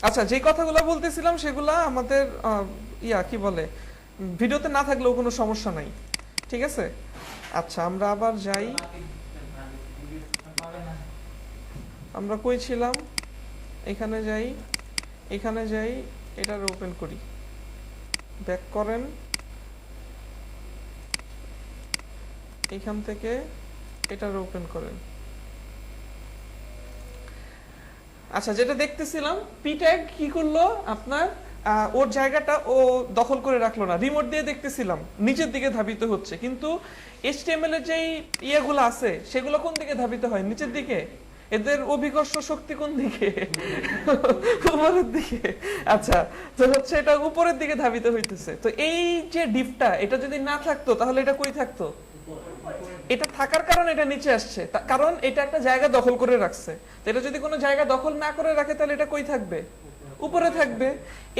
আচ্ছা, যে কথাগুলো বলতেছিলাম সেগুলা আমাদের কি বলে, ভিডিওতে না থাকলেও কোনো সমস্যা নাই, ঠিক আছে। আচ্ছা, আমরা আবার যাই, আমরা কই ছিলাম, এখানে যাই, এখানে যাই, এটার ওপেন করি, ব্যাক করেন, এখান থেকে এটার ওপেন করেন। আচ্ছা, যেটা দেখতেছিলাম, পি ট্যাগ কি করলো আপনার, ওর জায়গাটা ও দখল করে রাখলো না, রিমোট দিয়ে দেখতেছিলাম নিচের দিকে ধাবিত হচ্ছে, কিন্তু এইচটিএমএল এর যেই ইয়েগুলো আছে সেগুলো কোন দিকে ধাবিত হয়, নিচের দিকে। এদের অভিকর্ষ শক্তি কোন দিকে? উপরের দিকে। আচ্ছা, তো হচ্ছে এটা উপরের দিকে ধাবিত হইতেছে। তো এই যে ডিপটা, এটা যদি না থাকতো তাহলে এটা কই থাকতো? এটা থাকার কারণে এটা নিচে আসছে, কারণ এটা একটা জায়গা দখল করে রাখছে। তো এটা যদি কোনো জায়গা দখল না করে রাখে তাহলে এটা কই থাকবে? উপরে থাকবে।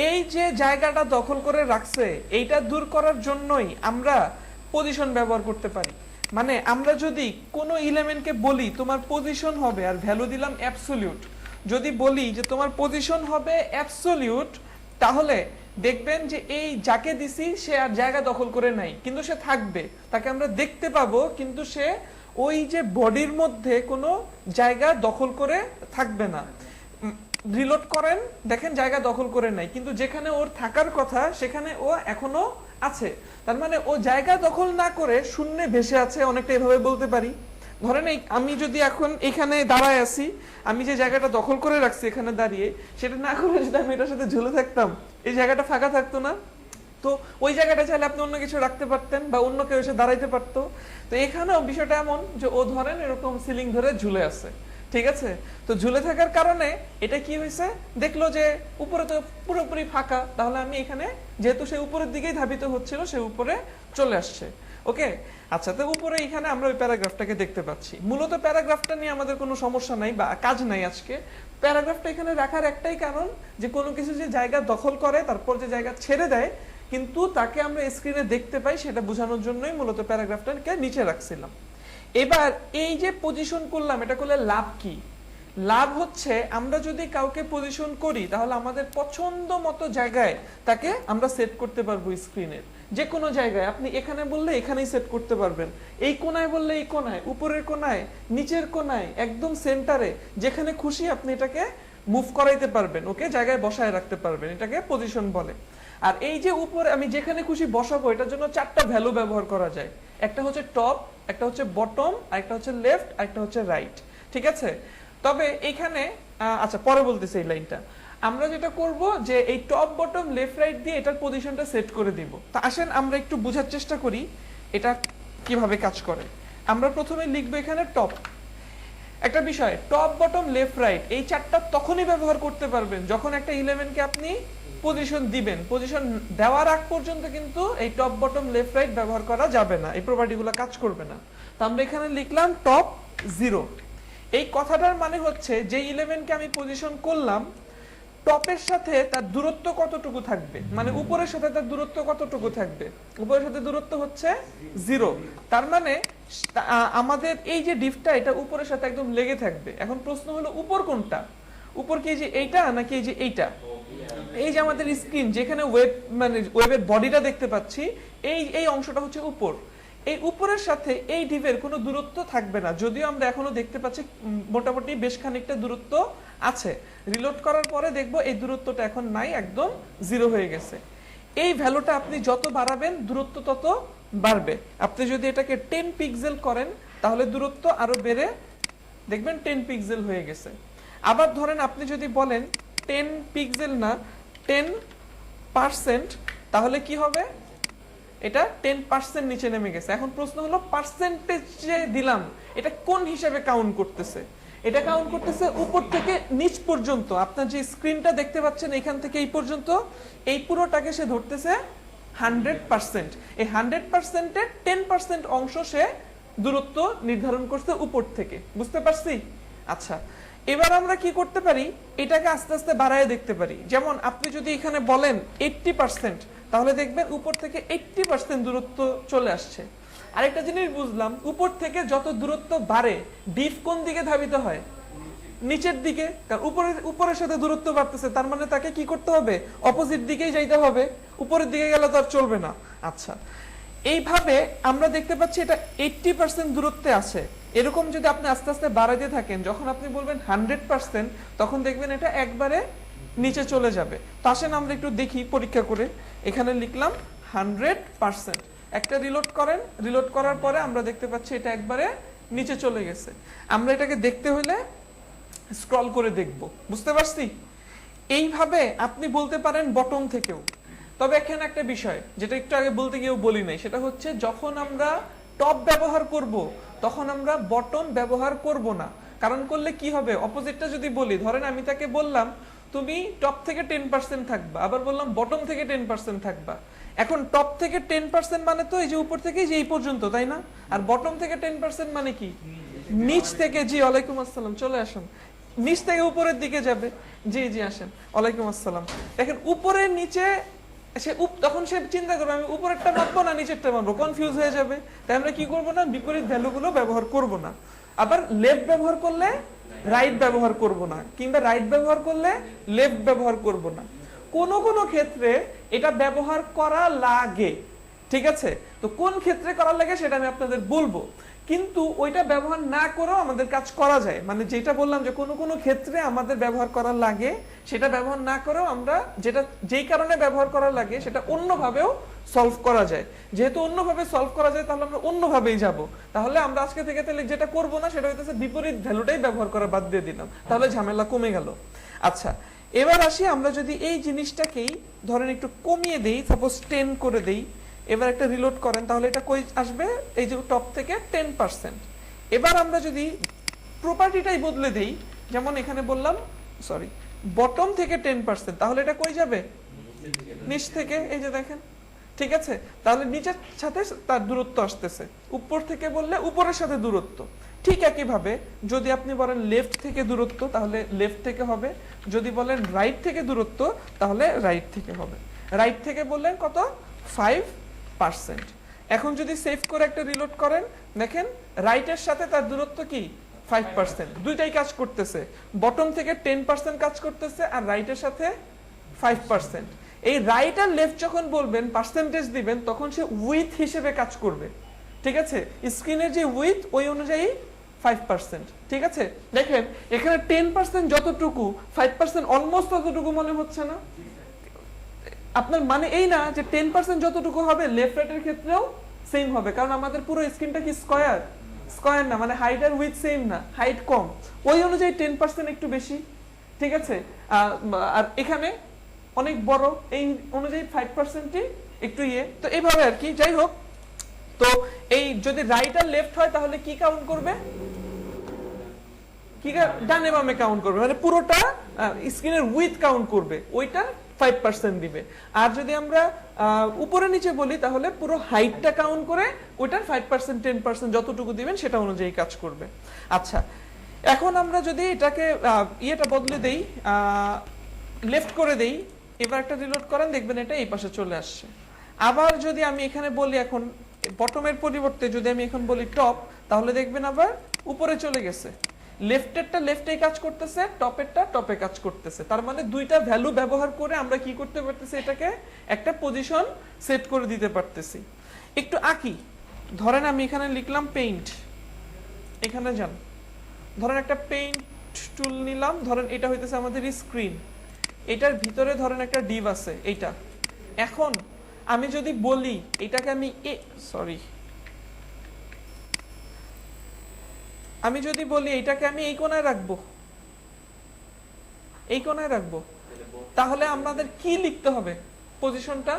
এই যে জায়গাটা দখল করে রাখছে, এইটা দূর করার জন্যই আমরা পজিশন ব্যবহার করতে পারি। মানে আমরা যদি কোনো এলিমেন্টকে বলি তোমার পজিশন হবে, আর ভ্যালু দিলাম অ্যাবসলিউট, যদি বলি যে তোমার পজিশন হবে অ্যাবসলিউট, তাহলে দেখবেন যে এই যাকে দিছি সে আর জায়গা দখল করে নাই, কিন্তু সে থাকবে, তাকে আমরা দেখতে পাবো, কিন্তু সে ওই যে বডির মধ্যে কোনো জায়গা দখল করে থাকবে না। রিলোড করেন, দেখেন জায়গা দখল করে নাই, কিন্তু যেখানে ওর থাকার কথা সেখানে ও এখনো আছে। তার মানে ও জায়গা দখল না করে শূন্যে ভেসে আছে, অনেকটা এভাবে বলতে পারি। ধরেন আমি যদি এখন এখানে দাঁড়ায় আছি, আমি যে জায়গাটা দখল করে রাখছি এখানে দাঁড়িয়ে, সেটা না করে যদি আমি এটার সাথে ঝুলে থাকতাম, এই জায়গাটা ফাঁকা থাকতো না। তো ওই জায়গাটা চাইলে আপনি অন্য কিছু রাখতে পারতেন, বা অন্য কেউ এসে দাঁড়াইতে পারতো। তো এখানেও বিষয়টা এমন যে ও ধরেন এরকম সিলিং ধরে ঝুলে আছে, ঠিক আছে। তো ঝুলে থাকার কারণে এটা কি হয়েছে, দেখলো যে উপরে তো পুরোপুরি ফাঁকা, তাহলে আমি এখানে, যেহেতু সে উপরের দিকেই ধাবিত হচ্ছিল, সে উপরে চলে আসছে। ওকে, আচ্ছা, তো উপরে এখানে আমরা ওই প্যারাগ্রাফটাকে দেখতে পাচ্ছি। মূলত প্যারাগ্রাফটা নিয়ে আমাদের কোনো সমস্যা নাই বা কাজ নাই আজকে। প্যারাগ্রাফটা এখানে রাখার একটাই কারণ, যে কোনো কিছু যে জায়গা দখল করে তারপর যে জায়গা ছেড়ে দেয়, কিন্তু তাকে আমরা স্ক্রিনে দেখতে পাই, সেটা বোঝানোর জন্যই মূলত প্যারাগ্রাফটাকে নিচে রাখছিলাম। এবার এই যে পজিশন করলাম, এটা করলে লাভ কি? লাভ হচ্ছে আমরা যদি কাউকে পজিশন করি তাহলে আমাদের পছন্দ মতো জায়গায় তাকে আমরা সেট করতে পারবো স্ক্রিনের যে কোনো জায়গায়। আপনি এখানে বললে এখানেই সেট করতে পারবেন, এই কোনায় বললে এই কোনায়, উপরের কোনায়, নিচের কোনায়, একদম সেন্টারে, যেখানে খুশি আপনি এটাকে মুভ করাইতে পারবেন, ওকে জায়গায় বসায় রাখতে পারবেন, এটাকে পজিশন বলে। আর এই যে উপরে আমি যেখানে খুশি বসাবো, এটার জন্য চারটা ভ্যালু ব্যবহার করা যায়। একটা হচ্ছে টপ, একটা হচ্ছে বটম, আর একটা হচ্ছে লেফট, আর একটা হচ্ছে রাইট, ঠিক আছে। তবে এখানে আচ্ছা, পরে বলতেছি এই লাইনটা। আমরা যেটা করব যে এই টপ বটম লেফট রাইট দিয়ে এটার পজিশনটা সেট করে দিব। তা আসেন আমরা একটু বোঝার চেষ্টা করি এটা কিভাবে কাজ করে। আমরা প্রথমে লিখবো এখানে টপ। একটা বিষয়, টপ বটম লেফট রাইট এই চারটা তখনই ব্যবহার করতে পারবেন যখন একটা ইলেভেনকে আপনি পজিশন দিবেন। পজিশন দেওয়ার আগ পর্যন্ত কিন্তু এই টপ বটম লেফট রাইট ব্যবহার করা যাবে না, এই প্রপার্টিগুলো কাজ করবে না। তো আমরা এখানে লিখলাম টপ 0। এই কথাটার মানে হচ্ছে যে ইলেভেনকে আমি পজিশন করলাম, টপের সাথে তার দূরত্ব কতটুকু থাকবে, মানে উপরের সাথে তার দূরত্ব কতটুকু থাকবে। উপরের সাথে দূরত্ব হচ্ছে 0, তার মানে আমাদের এই যে ডিপটা, এটা উপরের সাথে একদম লেগে থাকবে। এখন প্রশ্ন হলো উপর কোনটা? উপর কি এই যে এইটা নাকি এই যে এইটা? এই যে আমাদের স্ক্রিন যেখানে ওয়েব, মানে ওয়েবের বডিটা দেখতে পাচ্ছি, এই এই অংশটা হচ্ছে উপর। এই উপরের সাথে এই ডিপের কোনো দূরত্ব থাকবে না, যদিও আমরা এখনো দেখতে পাচ্ছি মোটামুটি বেশ খানিকটা দূরত্ব আছে। রিলোড করার পরে দেখবো এই দূরত্বটা এখন নাই, একদম 0 হয়ে গেছে। এই ভ্যালুটা আপনি যত বাড়াবেন দূরত্ব তত বাড়বে। আপনি যদি এটাকে 10 পিক্সেল করেন তাহলে দূরত্ব আরো বেড়ে দেখবেন 10 পিক্সেল হয়ে গেছে। আবার ধরেন আপনি যদি বলেন 10 পিক্সেল না 10%, তাহলে কি হবে? এটা 10% নিচে নেমে গেছে। এখন প্রশ্ন হলো পার্সেন্টেজ যে দিলাম এটা কোন হিসাবে কাউন্ট করতেছে? এটা কাউন্ট করতেছে উপর থেকে নিচ পর্যন্ত। আপনার যে স্ক্রিনটা দেখতে পাচ্ছেন এখান থেকে এই পর্যন্ত, এই পুরোটাকে সে ধরতেছে 100%। এই 100%-এর 10% অংশ সে দূরত্ব নির্ধারণ করছে উপর থেকে। বুঝতে পারছি? আচ্ছা, এবার আমরা কি করতে পারি, এটাকে আস্তে আস্তে বাড়ায় দেখতে পারি। যেমন আপনি যদি এখানে বলেন 80%, তাহলে দেখবেন উপর থেকে 80% দূরত্ব চলে আসছে। আরেকটা জিনিস বুঝলাম, উপর থেকে যত দূরত্ব বাড়ে ডিপ কোন দিকে ধাবিত হয়? নিচের দিকে, কারণ উপরের সাথে দূরত্ব বাড়তেছে, তার মানে তাকে কি করতে হবে, অপোজিট দিকেই যাইতে হবে, উপরের দিকে গেলে তো আর চলবে না। আচ্ছা, এইভাবে আমরা দেখতে পাচ্ছি এটা 80% দূরত্বে আছে। এরকম যদি আপনি আস্তে আস্তে বাড়াইতে থাকেন, যখন আপনি বলবেন 100%, তখন দেখবেন এটা একবারে নিচে চলে যাবে। তো আসেন আমরা একটু দেখি পরীক্ষা করে। এখানে লিখলাম 100%, একটা রিলোড করেন, রিলোড করার পরে আমরা দেখতে পাচ্ছি এটা একবারে নিচে চলে গেছে। আমরা এটাকে দেখতে হলে স্ক্রল করে দেখব, বুঝতে পারছি? এইভাবে আপনি বলতে পারেন বটম থেকেও। তবে এখানে একটা বিষয় যেটা একটু আগে বলতে গিয়েও বলি নাই, সেটা হচ্ছে যখন আমরা টপ ব্যবহার করব তখন আমরা বটম ব্যবহার করব না। কারণ করলে কি হবে, অপোজিটটা যদি বলি, ধরেন আমি তাকে বললাম তুমি টপ থেকে 10% থাকবা, আবার বললাম বটম থেকে 10% থাকবা। এখন টপ থেকে 10% মানে তো এই যে উপর থেকে যে এই পর্যন্ত, তাই না? আর বটম থেকে 10% মানে কি, নিচ থেকে। জি ওয়ালাইকুম আসসালাম, চলে আসুন। নিচ থেকে উপরের দিকে যাবে। জি জি আসেন, ওয়ালাইকুম আসসালাম। দেখেন উপরের নিচে তখন সে চিন্তা করবে আমি উপরেরটা মাপবো না নিচেরটা মাপবো, কনফিউজ হয়ে যাবে। তাই আমরা কি করবো না, বিপরীত ভ্যালুগুলো ব্যবহার করব না। আবার লেফট ব্যবহার করলে রাইট ব্যবহার করব না, কিংবা রাইট ব্যবহার করলে লেফট ব্যবহার করব না। কোন কোন ক্ষেত্রে এটা ব্যবহার করা লাগে, ঠিক আছে? তো কোন ক্ষেত্রে করা লাগে সেটা আমি আপনাদের বলবো, কিন্তু ওইটা ব্যবহার না করেও আমাদের কাজ করা যায়। মানে যেটা বললাম যে কোনো কোনো ক্ষেত্রে আমাদের ব্যবহার করা লাগে, সেটা ব্যবহার না করেও আমরা যেটা যেই কারণে ব্যবহার করা লাগে সেটা অন্যভাবেও সলভ করা যায়। যেহেতু অন্যভাবে সলভ করা যায় তাহলে আমরা অন্যভাবেই যাব। তাহলে আমরা আজকে থেকে তাহলে যেটা করব না সেটা হইতেছে বিপরীত ভ্যালুটাই ব্যবহার করা বাদ দিয়ে দিলাম, তাহলে ঝামেলা কমে গেল। আচ্ছা, এবার আসি আমরা যদি এই জিনিসটাকেই ধরেন একটু কমিয়ে দেই, সাপোজ 10 করে দেই, এবার একটা রিলোড করেন, তাহলে এটা কই আসবে, এই যে টপ থেকে 10%। এবার আমরা যদি প্রপার্টিটাই বদলে দেই, যেমন এখানে বললাম সরি বটম থেকে 10%, তাহলে এটা কই যাবে, নিচ থেকে। এই যে দেখেন, ঠিক আছে? তাহলে নিচের সাথে তার দূরত্ব আসতেছে, উপর থেকে বললে উপরের সাথে দূরত্ব। ঠিক একইভাবে যদি আপনি বলেন লেফট থেকে দূরত্ব, তাহলে লেফট থেকে হবে। যদি বলেন রাইট থেকে দূরত্ব, তাহলে রাইট থেকে হবে। রাইট থেকে বললেন কত, 5%। এখন যদি সেভ করে একটা রিলোড করেন, দেখেন রাইটের সাথে তার দূরত্ব কি, 5%। দুইটাই কাজ করতেছে, বটম থেকে 10% কাজ করতেছে আর রাইটের সাথে 5%। এই রাইট আর লেফট যখন বলবেন পার্সেন্টেজ দিবেন, তখন সে উইথ হিসেবে কাজ করবে, ঠিক আছে? স্ক্রিনের যে উইথ ওই অনুযায়ী 5%, ঠিক আছে? দেখেন এখানে 10% যতটুকু, 5% অলমোস্ট ততটুকু মনে হচ্ছে না আপনার? মানে এই না যে 10% যতটুকু হবে লেফট রাইটের ক্ষেত্রেও সেম হবে, কারণ আমাদের পুরো স্ক্রিনটা কি স্কয়ার, স্কয়ার না, মানে হাইট আর উইথ সেম না, হাইট কম, ওই অনুযায়ী 10% একটু বেশি, ঠিক আছে? আর এখানে অনেক বড়, এই অনুযায়ী 5%ই একটু ইয়ে। তো এইভাবে আর কি, যাই হোক। তো এই যদি রাইট আর লেফট হয় তাহলে কি কাউন্ট করবে, কি ডানে বামে কাউন্ট করবে, মানে পুরোটা স্ক্রিনের উইথ কাউন্ট করবে, ওইটা 5% দিবে। আর যদি আমরা উপরে নিচে বলি তাহলে পুরো হাইটটা কাউন্ট করে ওইটার 5% 10% যতটুকু দিবেন সেটা অনুযায়ী কাজ করবে। আচ্ছা, এখন আমরা যদি এটাকে ইয়েটা বদলে দেই, লেফট করে দেই, এবার একটা রিলোড করেন, দেখবেন এটা এই পাশে চলে আসছে। আবার যদি আমি এখানে বলি এখন বটমের পরিবর্তে যদি আমি এখন বলি টপ, তাহলে দেখবেন আবার উপরে চলে গেছে। লেফটেরটা লেফটেই কাজ করতেছে, টপেরটা টপে কাজ করতেছে। তার মানে দুইটা ভ্যালু ব্যবহার করে আমরা কি করতে পারতেছি, এটাকে একটা পজিশন সেট করে দিতে পারতেছি। একটু আঁকি, ধরেন আমি এখানে লিখলাম পেইন্ট, এখানে যান, ধরেন একটা পেইন্ট টুল নিলাম, ধরেন এটা হইতেছে আমাদের স্ক্রিন, এটার ভিতরে ধরেন একটা ডিভ আছে এইটা। এখন আমি যদি বলি এটাকে আমি আমি যদি বলি এটাকে আমি এই কোণায় রাখবো, এই কোণায় রাখবো, তাহলে আমাদের কি লিখতে হবে পজিশনটা,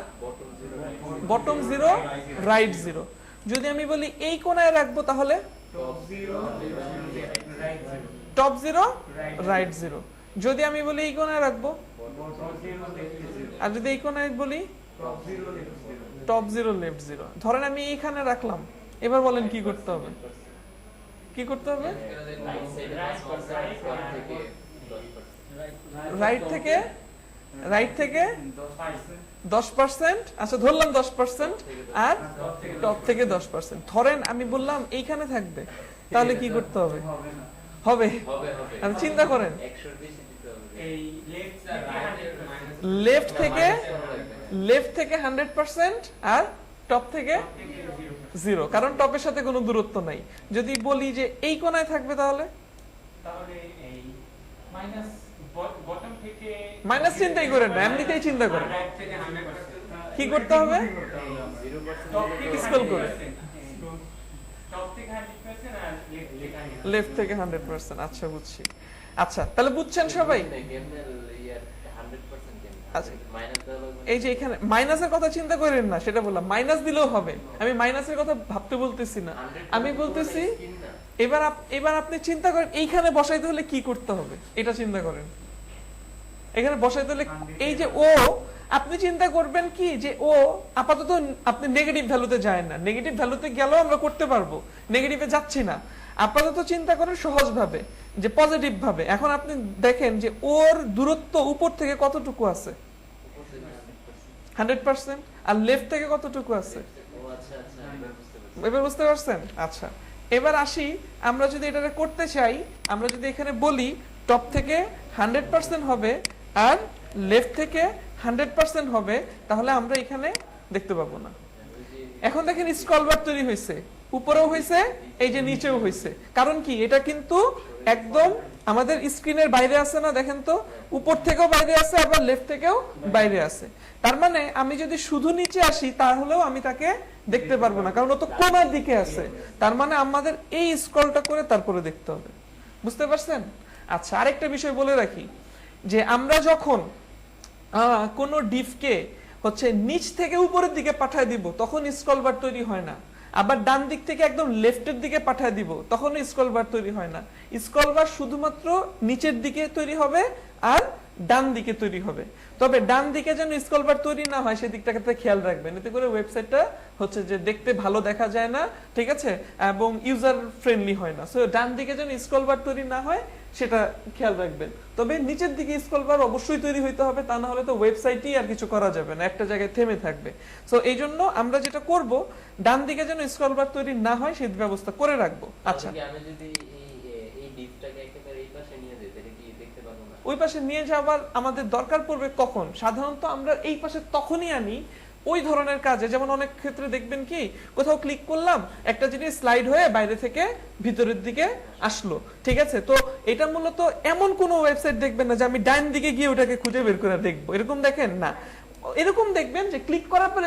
বটম 0 রাইট 0। যদি আমি বলি এই কোণায় রাখবো তাহলে টপ 0 রাইট 0। যদি আমি বলি এই কোণায় রাখবো, আর যদি এই কোণায় বলি টপ 0 লেফট 0। ধরেন আমি এইখানে রাখলাম, এবার বলেন কি করতে হবে, কি করতে হবে, রাইট থেকে 10%, আচ্ছা ধরলাম 10%, আর টপ থেকে 10%। ধরেন আমি বললাম এইখানে থাকবে, তাহলে কি করতে হবে, হবে? হবে হবে আপনি চিন্তা করেন 100 এর বেশি দিতে হবে এই লেফট আর রাইটের মাইনাস লেফট থেকে 100% আর টপ থেকে 0, কারণ টপের সাথে কোনো দূরত্ব নাই। যদি বলি যে এই কোণায় থাকবে তাহলে এই মাইনাস বটম থেকে মাইনাস চিন্তাই করেন না, এমনিতেই চিন্তা করেন। রাইট থেকে 100% কি করতে হবে? 0% টপ থেকে স্ক্রল করে। টপ থেকে 100% আর লেফট থেকে 100%। আচ্ছা বুঝছি। আচ্ছা তাহলে বুঝছেন সবাই? কেমনে ইয়ার 100% কেমনে আচ্ছা। মাইনাস দেওয়া লাগবে এই যে এখানে মাইনাসের কথা চিন্তা করেন না, সেটা বললাম, মাইনাস দিলেও হবে। আমি মাইনাসের কথা ভাবতে বলতেছি না, আমি বলতেছি এবার আপনি চিন্তা করেন এইখানে বসাইতে হলে কি করতে হবে, এটা চিন্তা করেন। এখানে বসাইতে হলে এই যে ও, আপনি চিন্তা করবেন কি যে ও আপাতত আপনি নেগেটিভ ভ্যালুতে যায় না, নেগেটিভ ভ্যালুতে গেলেও আমরা করতে পারবো, নেগেটিভে যাচ্ছি না। আপাতত চিন্তা করেন সহজ ভাবে, যে পজিটিভ ভাবে। এখন আপনি দেখেন যে ওর দূরত্ব উপর থেকে কতটুকু আছে, 100%, আর লেফট থেকে কতটুকু আছে, ও আচ্ছা আচ্ছা এবার বুঝতে পারছি এবার বুঝতে পারছেন? আচ্ছা এবার আসি, আমরা যদি এটা করতে চাই, আমরা যদি এখানে বলি টপ থেকে 100% হবে আর লেফট থেকে 100% হবে, তাহলে আমরা এখানে দেখতে পাবো না। এখন দেখেন স্ক্রল বার তৈরি হয়েছে, উপরেও হয়েছে, এই যে নিচেও হয়েছে। কারণ কি, এটা কিন্তু একদম আমাদের স্ক্রিনের বাইরে আছে না, দেখেন তো, উপর থেকেও বাইরে আছে আবার লেফট থেকেও বাইরে আছে। তার মানে আমি যদি শুধু নিচে আসি তাহলেও আমি তাকে দেখতে পারবো না, কারণ ও তো কোণার দিকে আছে। তার মানে আমাদের এই স্ক্রলটা করে তারপরে দেখতে হবে। বুঝতে পারছেন? আচ্ছা আরেকটা বিষয় বলে রাখি, যে আমরা যখন কোন ডিভকে হচ্ছে নিচ থেকে উপরের দিকে পাঠায় দিব তখন স্ক্রল বার তৈরি হয় না, আবার ডান দিক থেকে একদম লেফটের দিকে পাঠায় দিব তখন স্ক্রল বার তৈরি হয় না। স্ক্রল বার শুধুমাত্র নিচের দিকে তৈরি হবে আর ডান দিকে তৈরি হবে। তবে ডান দিকে যেন স্ক্রল বার তৈরি না হয় সেদিকটাকে খেয়াল রাখবেন, এতে করে ওয়েবসাইটটা হচ্ছে যে দেখতে ভালো দেখা যায় না, ঠিক আছে, এবং ইউজার ফ্রেন্ডলি হয় না। সো ডান দিকে যেন স্ক্রল বার তৈরি না হয় সেটা খেয়াল রাখবেন। তবে নিচের দিকে স্ক্রল বার অবশ্যই তৈরি হইতে হবে, তা না হলে তো ওয়েবসাইটই আর কিছু করা যাবে না, একটা জায়গায় থেমে থাকবে। সো এই জন্য আমরা যেটা করব, ডান দিকে যেন স্ক্রল বার তৈরি না হয় সেই ব্যবস্থা করে রাখবো। আচ্ছা আমি যদি এই ডিপটাকে একেবারে এই পাশে নিয়ে যাই তাহলে কি দেখতে পাবো না? ওই পাশে নিয়ে যাওয়ার আমাদের দরকার পড়বে কখন? সাধারণত আমরা এই পাশে তখনই আনি ওই ধরনের কাজে, যেমন অনেক ক্ষেত্রে দেখবেন কি কোথাও ক্লিক করলাম, একটা জিনিস স্লাইড হয়ে বাইরে থেকে ভিতরের দিকে আসলো, ঠিক আছে। তো এটা মূলত এমন কোনো ওয়েবসাইট দেখবেন না যে আমি ডান দিকে গিয়ে ওটাকে খুঁজে বের করে দেখবো, এরকম দেখেন না। এরকম দেখবেন যে ক্লিক করার পর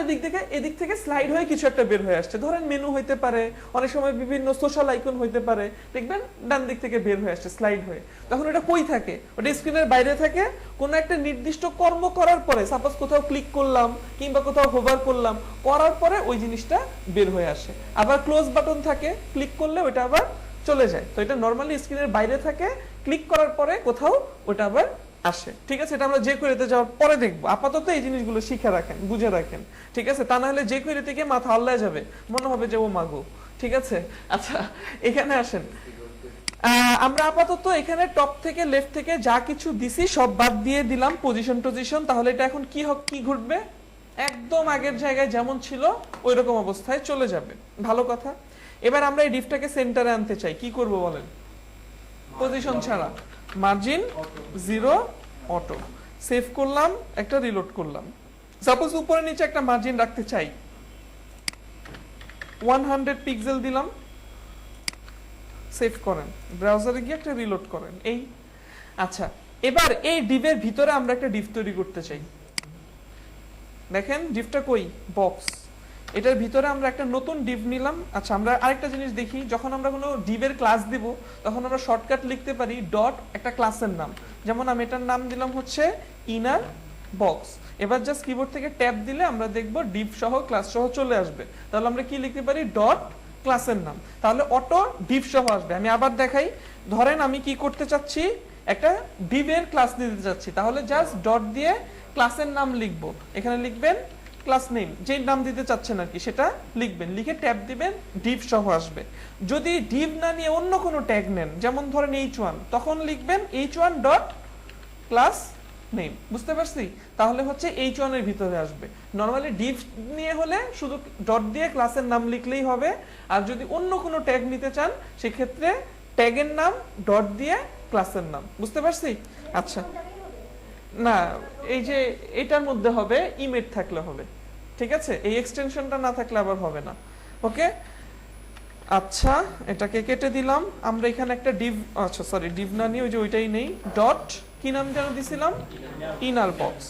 এদিক থেকে স্লাইড হয়ে কিছু একটা বের হয়ে আসছে, ধরেন মেনু হইতে পারে, অনেক সময় বিভিন্ন সোশ্যাল আইকন হইতে পারে, দেখবেন ডান দিক থেকে বের হয়ে আসছে স্লাইড হয়ে। তখন এটা কই থাকে? ওটা স্ক্রিনের বাইরে থাকে। কোনো একটা নির্দিষ্ট কর্ম করার পরে, সাপোজ কোথাও ক্লিক করলাম কিংবা কোথাও হোভার করলাম, করার পরে ওই জিনিসটা বের হয়ে আসে। আবার ক্লোজ বাটন থাকে, ক্লিক করলে ওটা আবার চলে যায়। তো এটা নরমালি স্ক্রিনের বাইরে থাকে, ক্লিক করার পরে কোথাও ওটা আবার আসে, ঠিক আছে। এটা আমরা যে কোয়েরিতে যাওয়ার পরে দেখবো। আপাতত এই জিনিসগুলো শিখে রাখেন, বুঝে রাখেন, ঠিক আছে। তা না হলে যে কোয়েরিতে গিয়ে মাথা আল্লাহ যাবে, মনে হবে যে ও মাগো, ঠিক আছে। আচ্ছা এখানে আসেন, আমরা আপাতত এখানে টপ থেকে লেফট থেকে যা কিছু দিছি সব বাদ দিয়ে দিলাম পজিশন। তাহলে এটা এখন কি ঘটবে? একদম আগের জায়গায় যেমন ছিল ওই রকম অবস্থায় চলে যাবে। ভালো কথা। এবার আমরা এই ডিফটাকে সেন্টারে আনতে চাই, কি করব বলেন? পজিশন ছাড়া মার্জিন 0 অটো সেভ করলাম, একটা রিলোড করলাম। সাপোজ উপরে নিচে একটা মার্জিন রাখতে চাই, 100 পিক্সেল দিলাম, সেভ করেন, ব্রাউজারে গিয়ে একটা রিলোড করেন। এই আচ্ছা এবার এই ডিভের ভিতরে আমরা একটা ডিভ তৈরি করতে চাই। দেখেন ডিভটা কই? বক্স। এটার ভিতরে আমরা একটা নতুন ডিভ নিলাম। আচ্ছা আমরা আরেকটা জিনিস দেখি, যখন আমরা কোনো ডিভের ক্লাস দিব তখন আমরা শর্টকাট লিখতে পারি ডট একটা ক্লাসের নাম। যেমন আমি এটার নাম দিলাম হচ্ছে ইনার বক্স। এবার জাস্ট কিবোর্ড থেকে ট্যাব দিলে আমরা দেখব ডিভ সহ ক্লাস সহ চলে আসবে। তাহলে আমরা কি লিখতে পারি? ডট ক্লাসের নাম, তাহলে অটো ডিভ সহ আসবে। আমি আবার দেখাই, ধরেন আমি কি করতে চাচ্ছি, একটা ডিভের ক্লাস নিতে চাচ্ছি, তাহলে জাস্ট ডট দিয়ে ক্লাসের নাম লিখবো। এখানে লিখবেন ক্লাস নেম, যে নাম দিতে চাচ্ছেন আর কি সেটা লিখবেন, লিখে ট্যাব দিবেন, ডিভ সহ আসবে। যদি ডিভ না নিয়ে অন্য কোনো ট্যাগ নেন, যেমন ধরেন h1, তখন লিখবেন h1 ডট ক্লাস নেম। বুঝতে পারছি? তাহলে হচ্ছে h1 এর ভিতরে আসবে। নরমালি ডিভ নিয়ে হলে শুধু ডট দিয়ে ক্লাসের নাম লিখলেই হবে, আর যদি অন্য কোনো ট্যাগ নিতে চান সেক্ষেত্রে ট্যাগের নাম ডট দিয়ে ক্লাসের নাম, বুঝতে পারছি? আচ্ছা, না এই যে এটার মধ্যে হবে ইমেজ থাকলে হবে, ঠিক আছে? এই এক্সটেনশনটা না থাকলে আবার হবে না। ওকে, আচ্ছা এটাকে কেটে দিলাম। আমরা এখানে একটা ডিভ, আচ্ছা সরি ডিভ না নিয়ে ওই যে ওইটাই নেই, ডট কি নাম যেন দিছিলাম, ইনার বক্স।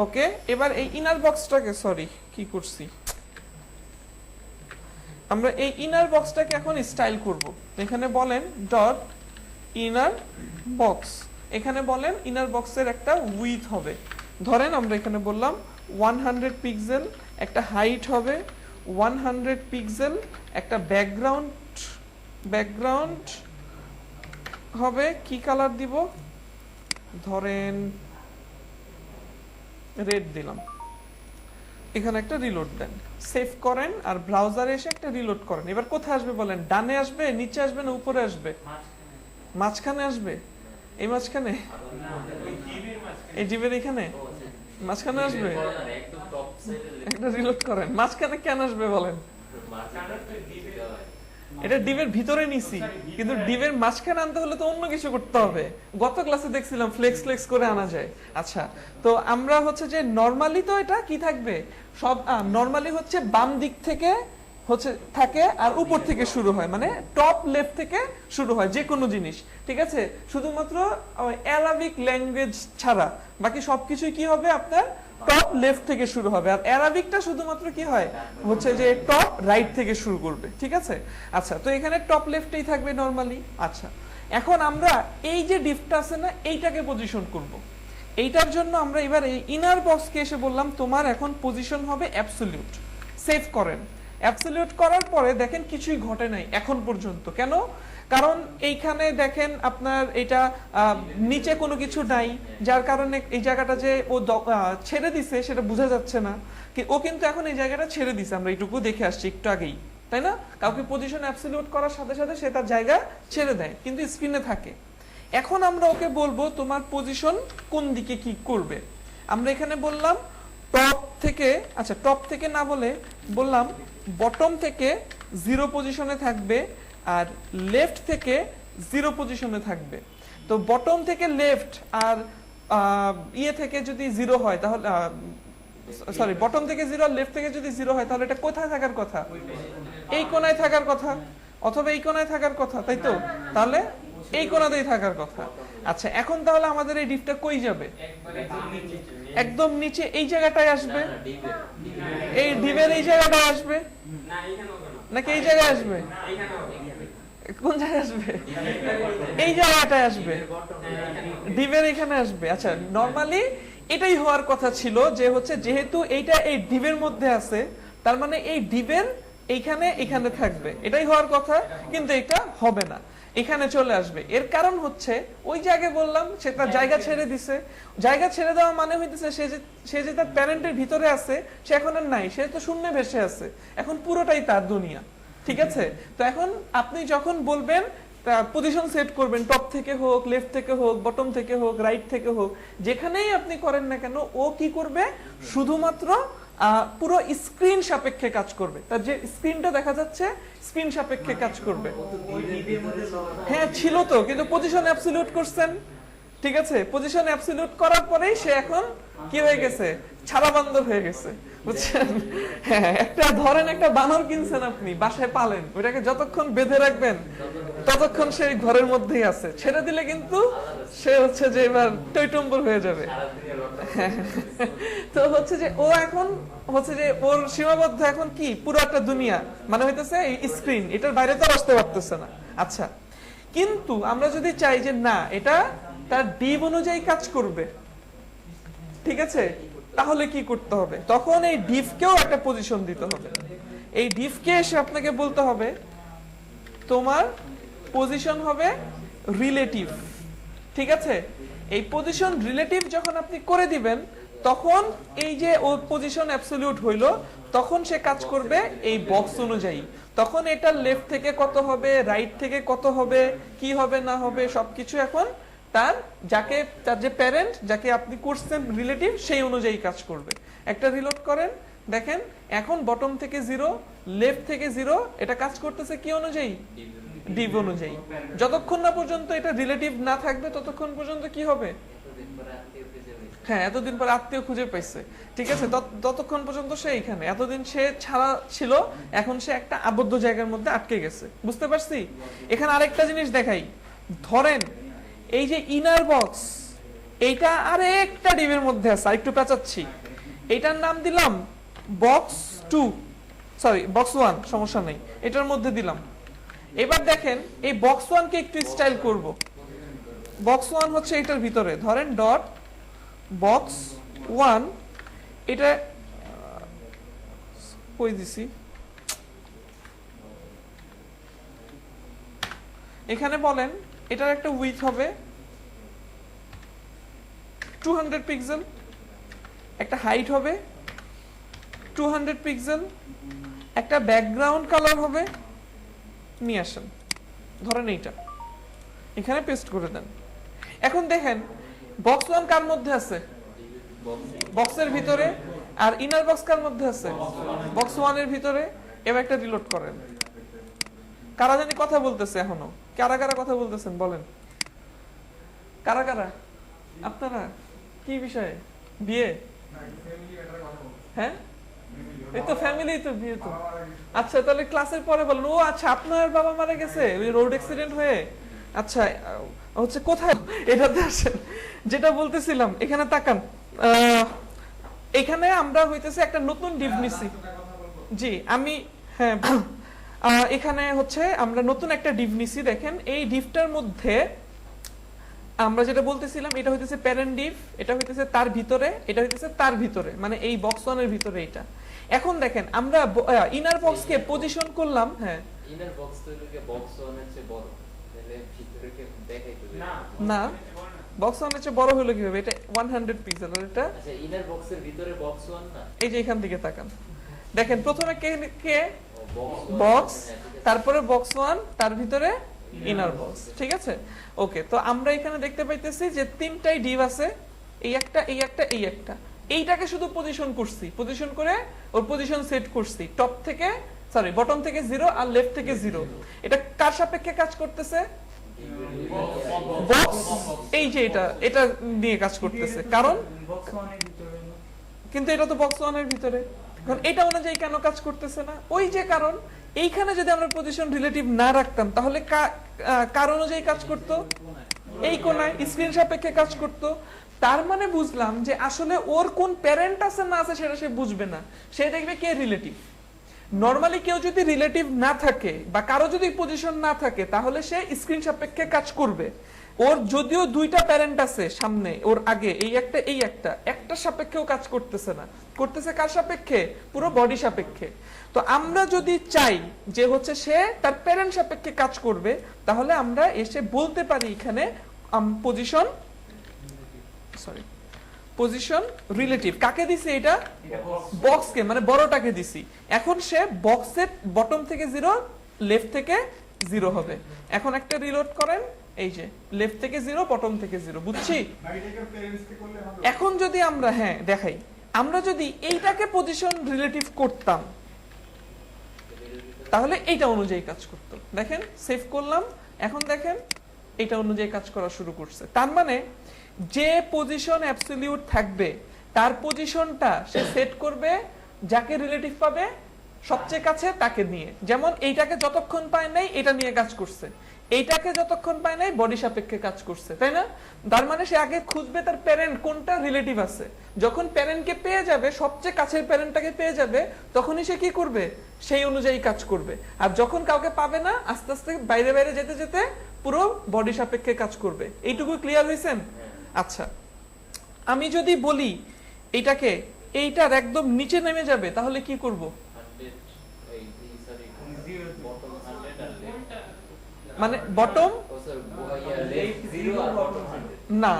ওকে, এবার এই ইনার বক্সটাকে, সরি কি করছি, আমরা এই ইনার বক্সটাকে এখন স্টাইল করব। এখানে বলেন ডট ইনার বক্স, এখানে বলেন ইনার বক্সের একটা উইথ হবে, ধরেন আমরা এখানে বললাম 100 পিক্সেল, একটা হাইট হবে 100 পিক্সেল, একটা ব্যাকগ্রাউন্ড হবে কি কালার দিব, ধরেন রেড দিলাম। এখানে একটা রিলোড দেন, সেভ করেন আর ব্রাউজারে এসে একটা রিলোড করেন। এবার কোথায় আসবে বলেন, ডানে আসবে, নিচে আসবে না উপরে আসবে? মাঝখানে আসবে, এই মাঝখানে, এই জিবের এখানে মাঝখানে আসবে। একটা রিলোড করেন, মাঝখানে কেন আসবে বলেন? এটা ডিভের ভিতরে নিছি, কিন্তু ডিভের মাঝখানে আনতে হলে তো অন্য কিছু করতে হবে। গত ক্লাসে দেখছিলাম ফ্লেক্স করে আনা যায়। আচ্ছা, তো আমরা হচ্ছে যে নরমালি তো এটা কি থাকবে, সব নরমালি হচ্ছে বাম দিক থেকে হচ্ছে থাকে আর উপর থেকে শুরু হয়, মানে টপ লেফট থেকে শুরু হয় যে কোনো জিনিস, ঠিক আছে? শুধুমাত্র অ্যারাবিক ল্যাঙ্গুয়েজ ছাড়া বাকি সবকিছুই কি হবে আপনার টপ লেফট থেকে শুরু হবে, আর অ্যারাবিকটা শুধুমাত্র কি হয় হচ্ছে যে টপ রাইট থেকে শুরু করবে, ঠিক আছে? আচ্ছা, তো এখানে টপ লেফটেই থাকবে নরমালি। আচ্ছা, এখন আমরা এই যে ডিফটা আছে না, এইটাকে পজিশন করব। এইটার জন্য আমরা এবার এই ইনার বক্সকে এসে বললাম তোমার এখন পজিশন হবে অ্যাবসলিউট। সেভ করেন, অ্যাবসলিউট করার পরে দেখেন কিছুই ঘটে নাই এখন পর্যন্ত। কেন? কারণ এইখানে দেখেন আপনার এটা নিচে কোনো কিছু নাই, যার কারণে এই জায়গাটা যে ও ছেড়ে দিছে সেটা বোঝা যাচ্ছে না। ও কিন্তু এখন এই জায়গাটা ছেড়ে দিছে, আমরা এইটুকু দেখে আসছি একটু আগেই, তাই না? কাউকে পজিশন অ্যাবসলিউট করার সাথে সাথে সে তার জায়গা ছেড়ে দেয়, কিন্তু স্ক্রিনে থাকে। এখন আমরা ওকে বলবো তোমার পজিশন কোন দিকে কি করবে। আমরা এখানে বললাম টপ থেকে, আচ্ছা টপ থেকে না বলে বললাম বটম থেকে 0 পজিশনে থাকবে আর লেফট থেকে 0 পজিশনে থাকবে। তো বটম থেকে লেফট আর ইয়ে থেকে যদি 0 হয় তাহলে, সরি বটম থেকে 0 আর লেফট থেকে যদি 0 হয় তাহলে এটা কোথায় থাকার কথা? এই কোণায় থাকার কথা, অথবা এই কোণায় থাকার কথা, তাই তো? তাহলে এই কোণাতেই থাকার কথা। আচ্ছা, এখন তাহলে আমাদের এই ডিপটা কই যাবে? একদম নিচে এই জায়গাটায় আসবে, এই ডিপের এই জায়গাটায় আসবে নাকি এই জায়গায় আসবে? কোন জায়গায় আসবে? এই জায়গাটায় আসবে, ডিপের এখানে আসবে। আচ্ছা, নরমালি এটাই হওয়ার কথা ছিল, যে হচ্ছে যেহেতু এইটা এই ডিপের মধ্যে আছে তার মানে এই ডিপের এইখানে এখানে থাকবে, এটাই হওয়ার কথা, কিন্তু এটা হবে না, এখানে চলে আসবে। এর কারণ হচ্ছে ওই জায়গায় বললাম সে তার জায়গা ছেড়ে দিছে। জায়গা ছেড়ে দেওয়া মানে হইতেছে সে যে তার প্যারেন্টের ভিতরে আছে সে এখন আর নাই, সে তো শূন্যে ভেসে আছে, এখন পুরোটাই তার দুনিয়া, ঠিক আছে? তো এখন আপনি যখন বলবেন পজিশন সেট করবেন, টপ থেকে হোক, লেফট থেকে হোক, বটম থেকে হোক, রাইট থেকে হোক, যেখানেই আপনি করেন না কেন ও কি করবে, শুধুমাত্র পুরো স্ক্রিন সাপেক্ষে কাজ করবে। তার যে স্ক্রিনটা দেখা যাচ্ছে স্ক্রিন সাপেক্ষে কাজ করবে। হ্যাঁ ছিল তো, কিন্তু পজিশন অ্যাবসলিউট করছেন, ঠিক আছে? পজিশন অ্যাবসলিউট করার পরেই সে এখন কি হয়ে গেছে, ছাড়া বান্দর হয়ে গেছে, বুঝছেন? হ্যাঁ, একটা ধরেন একটা বানর কিনছেন আপনি, বাসায় পালেন, ওইটাকে যতক্ষণ বেঁধে রাখবেন ততক্ষণ সে ঘরের মধ্যেই আছে, ছেড়ে দিলে কিন্তু সে হচ্ছে যে এবার টইটম্বর হয়ে যাবে। তো হচ্ছে যে ও এখন হচ্ছে যে ওর সীমাবদ্ধ এখন কি পুরো একটা দুনিয়া, মানে হইতেছে এই স্ক্রিন, এটার বাইরে তো আসতে পারতেছে না। আচ্ছা, কিন্তু আমরা যদি চাই যে না এটা তার ডিপ অনুযায়ী কাজ করবে, ঠিক আছে, তাহলে কি করতে হবে? তখন এই ডিফকেও একটা পজিশন দিতে হবে। এই ডিফকে এসে আপনাকে বলতে হবে তোমার পজিশন হবে রিলেটিভ, ঠিক আছে? এই পজিশন রিলেটিভ যখন আপনি করে দিবেন তখন এই যে ও পজিশন অ্যাবসলিউট হইলো, তখন সে কাজ করবে এই বক্স অনুযায়ী। তখন এটা লেফট থেকে কত হবে, রাইট থেকে কত হবে, কি হবে না হবে সবকিছু এখন তার যে প্যারেন্ট যাকে আপনি করছেন রিলেটিভ সেই অনুযায়ী কাজ করবে। একটা রিলোড করেন, দেখেন এখন বটম থেকে 0, লেফট থেকে 0, এটা কাজ করতেছে কি অনুযায়ী? ডিভ অনুযায়ী। যতক্ষণ না পর্যন্ত এটা রিলেটিভ না থাকবে ততক্ষণ পর্যন্ত কি হবে? এতদিন পরে আত্মীয় খুঁজে পেয়েছে। হ্যাঁ, এতদিন পর আত্মীয় খুঁজে পাইছে, ঠিক আছে, ততক্ষণ পর্যন্ত সে এখানে, এতদিন সে ছাড়া ছিল, এখন সে একটা আবদ্ধ জায়গার মধ্যে আটকে গেছে। বুঝতে পারছি? এখানে আরেকটা জিনিস দেখাই, ধরেন এই যে ইনার বক্স, এইটা আরেকটা ডিবের মধ্যে আছে, আরেকটু পেঁচাচ্ছি, এইটার নাম দিলাম বক্স 2, সরি বক্স 1, সমস্যা নেই, এটার মধ্যে দিলাম। এবার দেখেন এই বক্স 1 কে একটু স্টাইল করব। বক্স 1 হচ্ছে এটার ভিতরে, ধরেন ডট বক্স 1, এটা কই দিছি, এখানে বলেন এটার একটা উইডথ হবে 200 পিক্সেল, একটা হাইট হবে 200 পিক্সেল, একটা ব্যাকগ্রাউন্ড কালার হবে, নিয়ে আসেন ধরেন এইটা, এখানে পেস্ট করে দেন। এখন দেখেন বক্স 1 কার মধ্যে আছে? বক্সের ভিতরে। আর ইনার বক্স কার মধ্যে আছে? বক্স 1 এর ভিতরে। এবার একটা রিলোড করেন। কারা জানি কথা বলতেছে এখনো? কারা কারা কথা বলতেছেন বলেন? কারা কারা? আপনারা কি বিষয়ে? বিয়ে? হ্যাঁ, এই তো ফ্যামিলি, তো বিয়ে তো। আচ্ছা, তাহলে ক্লাসের পরে বলেন। ও আচ্ছা, আপনার বাবা মারা গেছে ওই রোড অ্যাক্সিডেন্ট হয়ে? আচ্ছা, হচ্ছে কোথায়? এটাতে আসেন, যেটা বলতেছিলাম এখানে তাকান। এখানে আমরা হইতেছে একটা নতুন ডিভ নিছি। জি, আমি হ্যাঁ, এখানে হচ্ছে আমরা নতুন একটা ডিভ নিছি। দেখেন এই ডিভটার মধ্যে আমরা যেটা বলতেছিলাম, এটা হইতেছে প্যারেন্ট ডিভ, এটা হইতেছে তার ভিতরে, এটা হইতেছে তার ভিতরে, মানে এই বক্স 1 এর ভিতরে এটা। এখন দেখেন আমরা ইনার বক্সকে পজিশন করলাম। হ্যাঁ, ইনার বক্স তো এর বক্স 1 এর চেয়ে বড়, তাহলে ভিতরে কে দেখাইতে হবে না না, বক্স 1 এর চেয়ে বড় হলো কিভাবে? এটা 100 পিক্সেল, আর এটা আচ্ছা ইনার বক্সের ভিতরে বক্স 1 না। এই যে এখান থেকে তাকান, দেখেন প্রথমে কে কে বক্স বক্স, তারপরে বক্স 1, তার ভিতরে ইনার বক্স, ঠিক আছে? ওকে, তো আমরা এখানে দেখতে পাইতেছি যে তিনটাই ডিভ আছে, এই একটা, এই একটা, এই একটা। এইটাকে শুধু পজিশন করছি, পজিশন করে ওর পজিশন সেট করছি, টপ থেকে সরি বটম থেকে 0 আর লেফট থেকে 0। এটা কার সাপেক্ষে কাজ করতেছে? বক্স, এই যে এটা, এটা নিয়ে কাজ করতেছে, কারণ কিন্তু এটা তো বক্স 1 এর ভিতরে। এখন এটা অনুযায়ী কেন কাজ করতেছে না? ওই যে কারণ, এইখানে যদি আমরা পজিশন রিলেটিভ না রাখতাম তাহলে কার অনুযায়ী কাজ করত? এই কোণায় স্ক্রিন সাপেক্ষে কাজ করত। তার মানে বুঝলাম যে আসলে ওর কোন প্যারেন্ট আছে না আছে সেটা সে বুঝবে না, সে দেখবে কে রিলেটিভ। নরমালি কেউ যদি রিলেটিভ না থাকে বা কারো যদি পজিশন না থাকে তাহলে সে স্ক্রিন সাপেক্ষে কাজ করবে। ওর যদিও দুইটা প্যারেন্ট আছে সামনে, ওর আগে এই একটা, এই একটা, একটা সাপেক্ষেও কাজ করতেছে না, করতেছে কার সাপেক্ষে? পুরো বডি সাপেক্ষে। তো আমরা যদি চাই যে হচ্ছে সে তার প্যারেন্ট সাপেক্ষে কাজ করবে, তাহলে আমরা এসে বলতে পারি এখানে পজিশন সরি পজিশন রিলেটিভ কাকে দিছি? এটা বক্সকে, মানে বড়টাকে দিছি। এখন সে বক্সের বটম থেকে 0, লেফট থেকে 0 হবে। এখন একটা রিলোড করেন, এই যে লেফট থেকে 0, বটম থেকে 0, বুঝছি? এখন যদি আমরা হ্যাঁ দেখাই, আমরা যদি এইটাকে পজিশন রিলেটিভ করতাম তাহলে এইটা অনুযায়ী কাজ করত। দেখেন সেভ করলাম, এখন দেখেন এটা অনুযায়ী কাজ করা শুরু করছে। তার মানে যে পজিশন অ্যাবসলিউট থাকবে তার পজিশনটা সে সেট করবে যাকে রিলেটিভ পাবে সবচেয়ে কাছে তাকে নিয়ে। যেমন এইটাকে যতক্ষণ পায় নাই এটা নিয়ে কাজ করছে, এইটাকে যতক্ষণ পায় নাই বডি সাপেক্ষে কাজ করছে, তাই না? তার মানে সে আগে খুঁজবে তার প্যারেন্ট কোনটা রিলেটিভ আছে। যখন প্যারেন্টকে পেয়ে যাবে, সবচেয়ে কাছের প্যারেন্টটাকে পেয়ে যাবে, তখনই সে কি করবে? সেই অনুযায়ী কাজ করবে। আর যখন কাউকে পাবে না, আস্তে আস্তে বাইরে বাইরে যেতে যেতে পুরো বডি সাপেক্ষে কাজ করবে। এইটুকু ক্লিয়ার হয়েছেন? আচ্ছা, আমি যদি বলি এইটাকে এইটার একদম নিচে নেমে যাবে তাহলে কি করব? 100 এই সরি বটম 100 আর লেফট, মানে বটম ও স্যার লেফট 0 আর বটম 100 না,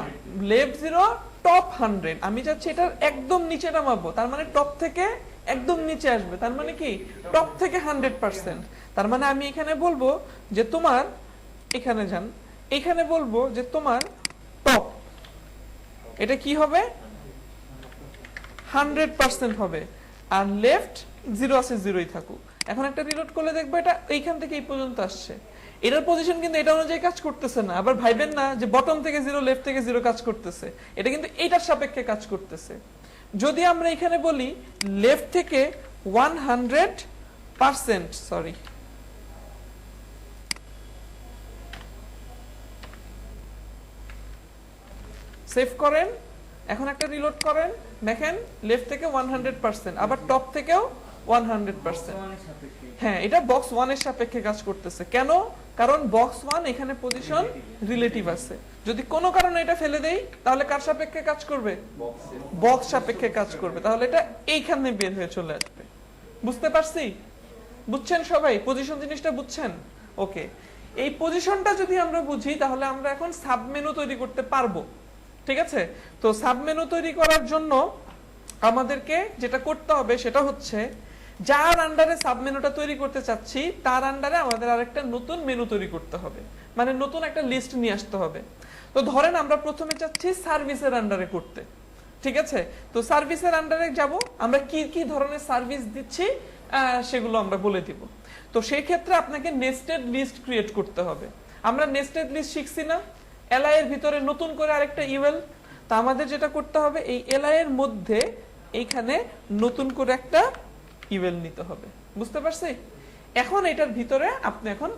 লেফট 0 টপ 100। আমি চাচ্ছি এটার একদম নিচে নামাবো, তার মানে টপ থেকে একদম নিচে আসবে, তার মানে কি টপ থেকে 100%। তার মানে আমি এখানে বলবো যে তোমার, এখানে যান, এখানে বলবো যে তোমার টপ এটা কি হবে? 100% হবে। আর লেফট 0 আছে, 0ই থাকুক। এখন একটা রিলোড করলে দেখবো এটা এইখান থেকে এই পর্যন্ত আসছে। এটার পজিশন কিন্তু এটা অনুযায়ী কাজ করতেছে না, আবার ভাইবেন না যে বটম থেকে 0 লেফট থেকে 0 কাজ করতেছে, এটা কিন্তু এইটার সাপেক্ষে কাজ করতেছে। যদি আমরা এখানে বলি লেফট থেকে 100%, সরি, সেভ করেন, এখন একটা রিলোড করেন, দেখেন লেফট থেকে 100%, আবার টপ থেকেও 100%। হ্যাঁ, এটা বক্স 1 এর সাপেক্ষে কাজ করতেছে। কেন? কারণ বক্স 1 এখানে পজিশন রিলেটিভ আছে। যদি কোনো কারণে এটা ফেলে দেই তাহলে কার সাপেক্ষে কাজ করবে? বক্স সাপেক্ষে কাজ করবে, তাহলে এটা এইখানে বের হয়ে চলে আসবে। বুঝতে পারছি? বুঝছেন সবাই? পজিশন জিনিসটা বুঝছেন? ওকে, এই পজিশনটা যদি আমরা বুঝি তাহলে আমরা এখন সাবমেনু তৈরি করতে পারবো। ঠিক আছে? তো সাবমেনু তৈরি করার জন্য আমাদেরকে যেটা করতে হবে সেটা হচ্ছে, যার আন্ডারে সাবমেনুটা তৈরি করতে চাচ্ছি তার আন্ডারে আমাদের আরেকটা নতুন মেনু তৈরি করতে হবে, মানে নতুন একটা লিস্ট নিয়ে আসতে হবে। তো ধরেন আমরা প্রথমে চাচ্ছি সার্ভিসের আন্ডারে করতে। ঠিক আছে? তো সার্ভিসের আন্ডারে যাব, আমরা কি কি ধরনের সার্ভিস দিচ্ছি সেগুলো আমরা বলে দিব। তো সেই ক্ষেত্রে আপনাকে নেস্টেড লিস্ট ক্রিয়েট করতে হবে। আমরা নেস্টেড লিস্ট শিখছি না, এলআই এর ভিতরে নতুন করে আরেকটা ইউএল। তা আমাদের যেটা করতে হবে, এই এলআই এর মধ্যে এইখানে নতুন করে একটা ইউএল নিতে হবে। বুঝতে পারছি? এখন এটার ভিতরে আপনি এখন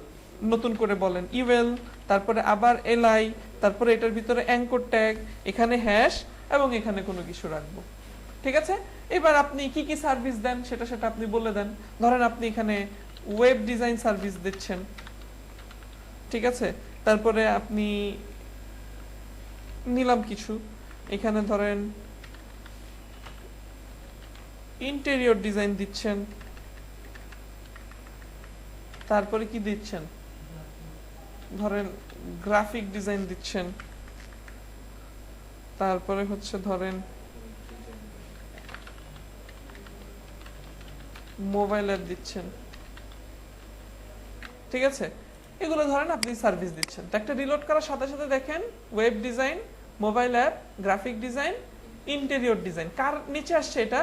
নতুন করে বলেন ইউএল, তারপরে আবার এলআই, তারপরে এটার ভিতরে অ্যাঙ্কর ট্যাগ, এখানে হ্যাশ এবং এখানে কোনো কিছু রাখবো। ঠিক আছে? এবার আপনি কি কি সার্ভিস দেন সেটা আপনি বলে দেন। ধরেন আপনি এখানে ওয়েব ডিজাইন সার্ভিস দিচ্ছেন। ঠিক আছে? তারপরে আপনি নিলাম কিছু, এখানে ধরেন ইন্টেরিয়র ডিজাইন দিচ্ছেন, তারপরে কি দিচ্ছেন, ধরেন গ্রাফিক ডিজাইন দিচ্ছেন, তারপরে হচ্ছে ধরেন মোবাইল অ্যাপ দিচ্ছেন। ঠিক আছে? এগুলো ধরেন আপনি সার্ভিস দিচ্ছেন। তো একটা রিলোড করার সাথে সাথে দেখেন web design, mobile app, graphic design, interior design কার নিচে আসছে? এটা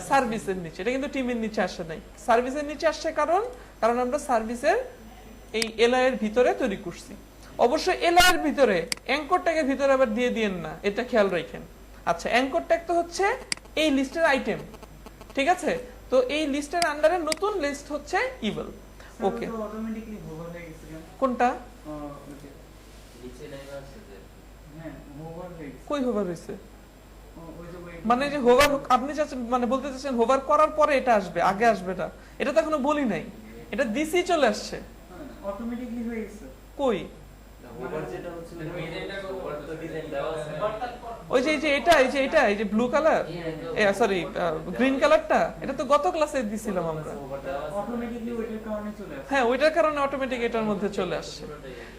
সার্ভিসের নিচে। এটা কিন্তু টিমের নিচে আসে নাই, সার্ভিসের নিচে আসছে। কারণ আমরা সার্ভিসের এই এলআই এর ভিতরে তৈরি করছি। অবশ্যই এলআই এর ভিতরে অ্যাঙ্কর ট্যাগের ভিতরে আবার দিয়ে দিয়েন না, এটা খেয়াল রাখেন। আচ্ছা, অ্যাঙ্কর ট্যাগ তো হচ্ছে এই লিস্টের আইটেম। ঠিক আছে? তো এই লিস্টের আন্ডারে নতুন লিস্ট হচ্ছে ইভেল। ওকে, অটোমেটিক্যালি হোভার হয়ে গেছে কেন? কোনটা? নিচে লাইন আছে যে হ্যাঁ, হোভার হয়ে গেছে। কই হোভার হইছে? ওই যে ওই মানে যে হোভার আপনি চাচ্ছেন, মানে বলতে চাচ্ছেন হোভার করার পরে এটা আসবে, আগে আসবে এটা? এটা তো এখনো বলি নাই, এটা দিসি চলে আসছে। অটোমেটিক্যালি হয়ে গেছে। কই? ওভার যেটা হচ্ছে ওভার তো ডিজাইন দেওয়া আছে। ওই যে এই যে ব্লু কালার, সরি গ্রিন কালারটা, এটা তো গত ক্লাসে দিছিলাম আমরা। ওভার দেওয়া আছে। অটোমেটিক্যালি ওইটার কারণে চলে আসে। হ্যাঁ, ওইটার কারণে অটোমেটিক এটার মধ্যে চলে আসছে।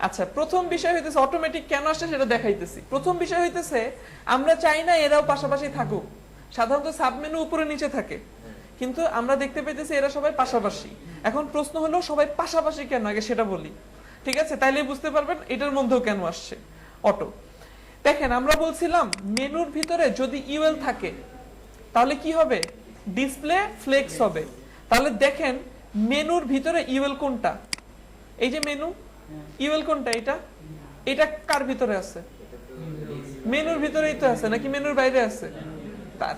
আচ্ছা, প্রথম বিষয় হইতেছে অটোমেটিক কেন আসছে সেটা দেখাইতেছি। প্রথম বিষয় হইতেছে আমরা চাই না এরাও পাশাপাশি থাকুক। সাধারণত সাবমেনু উপরে নিচে থাকে, কিন্তু আমরা দেখতে পেতেছি এরা সবাই পাশাপাশি। এখন প্রশ্ন হলো সবাই পাশাপাশি কেন, আগে সেটা বলি। ঠিক আছে? তাইলে বুঝতে পারবেন এটার মধ্যেও কেন আসছে অটো। দেখেন, আমরা বলছিলাম মেনুর ভিতরে যদি ইউএল থাকে তাহলে কি হবে? ডিসপ্লে ফ্লেক্স হবে। তাহলে দেখেন মেনুর ভিতরে ইউএল কোনটা? এই যে মেনু, ইউএল কোনটা? এটা কার ভিতরে আছে? মেনুর ভিতরেই তো আছে, নাকি মেনুর বাইরে আছে?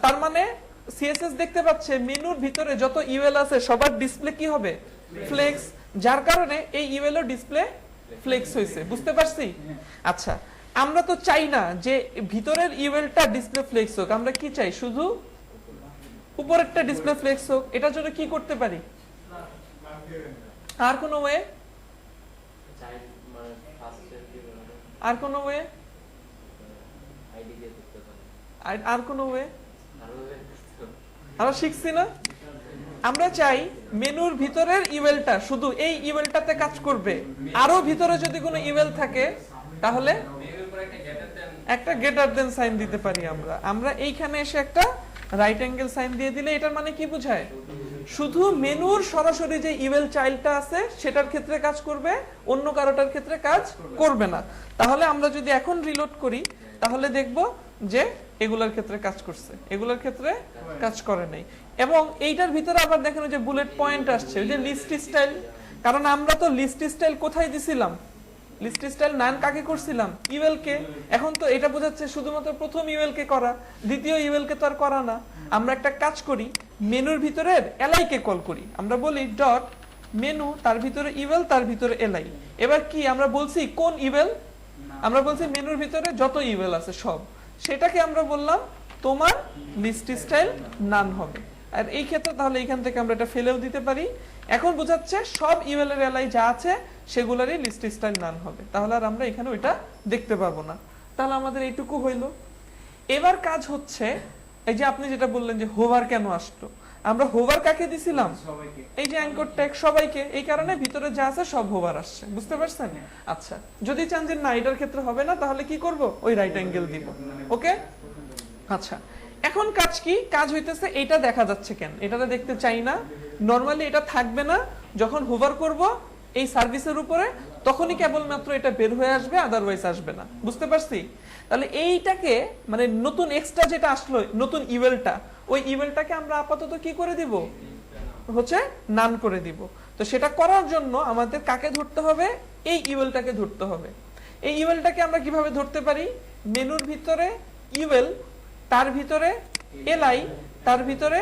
তার মানে সিএসএস দেখতে পাচ্ছে মেনুর ভিতরে যত ইউএল আছে সবার ডিসপ্লে কি হবে? ফ্লেক্স। যার কারণে এই ইউএল ও ডিসপ্লে ফ্লেক্স হইছে। বুঝতে পারছি? আচ্ছা, আমরা তো চাই না যে ভিতরের ইউএলটা ডিসপ্লে ফ্লেক্স হোক, আমরা কি চাই? শুধু উপরেরটা ডিসপ্লে ফ্লেক্স হোক। এটার জন্য কি করতে পারি? আর কোনো ওয়ে? চাইল্ড মানে ফার্স্ট সেফটি বলে আর কোনো ওয়ে? আইডি দিয়ে করতে পারে। আর কোনো ওয়ে? আরো আমরা শিখছি না? আমরা চাই মেনুর ভিতরের ইউএলটা শুধু এই ইউএলটাতে কাজ করবে। আরো ভিতরে যদি কোনো ইউএল থাকে তাহলে একটা গ্রেটার দেন সাইন দিতে পারি। আমরা এইখানে এসে একটা রাইট অ্যাঙ্গেল সাইন দিয়ে দিলে এটার মানে কি বোঝায়? শুধু মেনুর সরাসরি যে ইউএল চাইল্ডটা আছে সেটার ক্ষেত্রে কাজ করবে, অন্য কারোটার ক্ষেত্রে কাজ করবে না। তাহলে আমরা যদি এখন রিলোড করি তাহলে দেখব যে এগুলোর ক্ষেত্রে কাজ করছে, এগুলোর ক্ষেত্রে কাজ করে নাই। এবং এইটার ভিতরে আবার দেখেন যে বুলেট পয়েন্ট আসছে, ওই যে লিস্ট স্টাইল, কারণ আমরা তো লিস্ট স্টাইল কোথায় দিছিলাম, লিস্ট স্টাইল নান কাকে করছিলাম, ইউএল কে। এখন তো এটা বোঝাচ্ছে শুধুমাত্র প্রথম ইউএল কে করা, দ্বিতীয় ইউএল কে তো আর করা না। আমরা একটা কাজ করি, মেনুর ভিতরের এলআই কে কল করি, আমরা বলি ডট মেনু, তার ভিতরে ইউএল, তার ভিতরে এলআই। এবার কি আমরা বলছি কোন ইউএল, আমরা বলছি মেনুর ভিতরে যত ইউএল আছে সব, সেটাকে আমরা বললাম তোমার লিস্ট স্টাইল নান হবে। আর এই ক্ষেত্রে তাহলে এখান থেকে আমরা এটা ফেলেও দিতে পারি। এখন বোঝাচ্ছে সব ইউএল এর এলআই যা আছে সেগুলোরই লিস্ট স্টাইল নান হবে, তাহলে আর আমরা এখানে ওইটা দেখতে পাবো না। তাহলে আমাদের এইটুকু হইলো। এবার কাজ হচ্ছে এই যে আপনি যেটা বললেন যে হোভার কেন আসলো, আমরা হোভার কাকে দিছিলাম, সবাইকে। এই যে অ্যাঙ্কর ট্যাগ সবাইকে, এই কারণে ভিতরে যা আছে সব হোভার আসছে, বুঝতে পারছেন? আচ্ছা, যদি চান যে না এটার ক্ষেত্রে হবে না, তাহলে কি করব, ওই রাইট অ্যাঙ্গেল দিব। ওকে, আচ্ছা এখন কাজ কি, কাজ হইতেছে এটা দেখা যাচ্ছে কেন, এটাতে দেখতে চাই না। নরমালি এটা থাকবে না, যখন হোভার করব এই সার্ভিসের উপরে তখনই কেবলমাত্র এটা বের হয়ে আসবে, আদারওয়াইজ আসবে না, বুঝতে পারছি? তাহলে এইটাকে মানে নতুন এক্সট্রা যেটা আসলো নতুন ইউএলটা, ওই ইউএলটাকে আমরা আপাতত কি করে দিব, হচ্ছে নান করে দিব। তো সেটা করার জন্য আমাদের কাকে ধরতে হবে, এই ইউএলটাকে ধরতে হবে। এই ইউএলটাকে আমরা কিভাবে ধরতে পারি, মেনুর ভিতরে ইউএল, তার ভিতরে এলআই, তার ভিতরে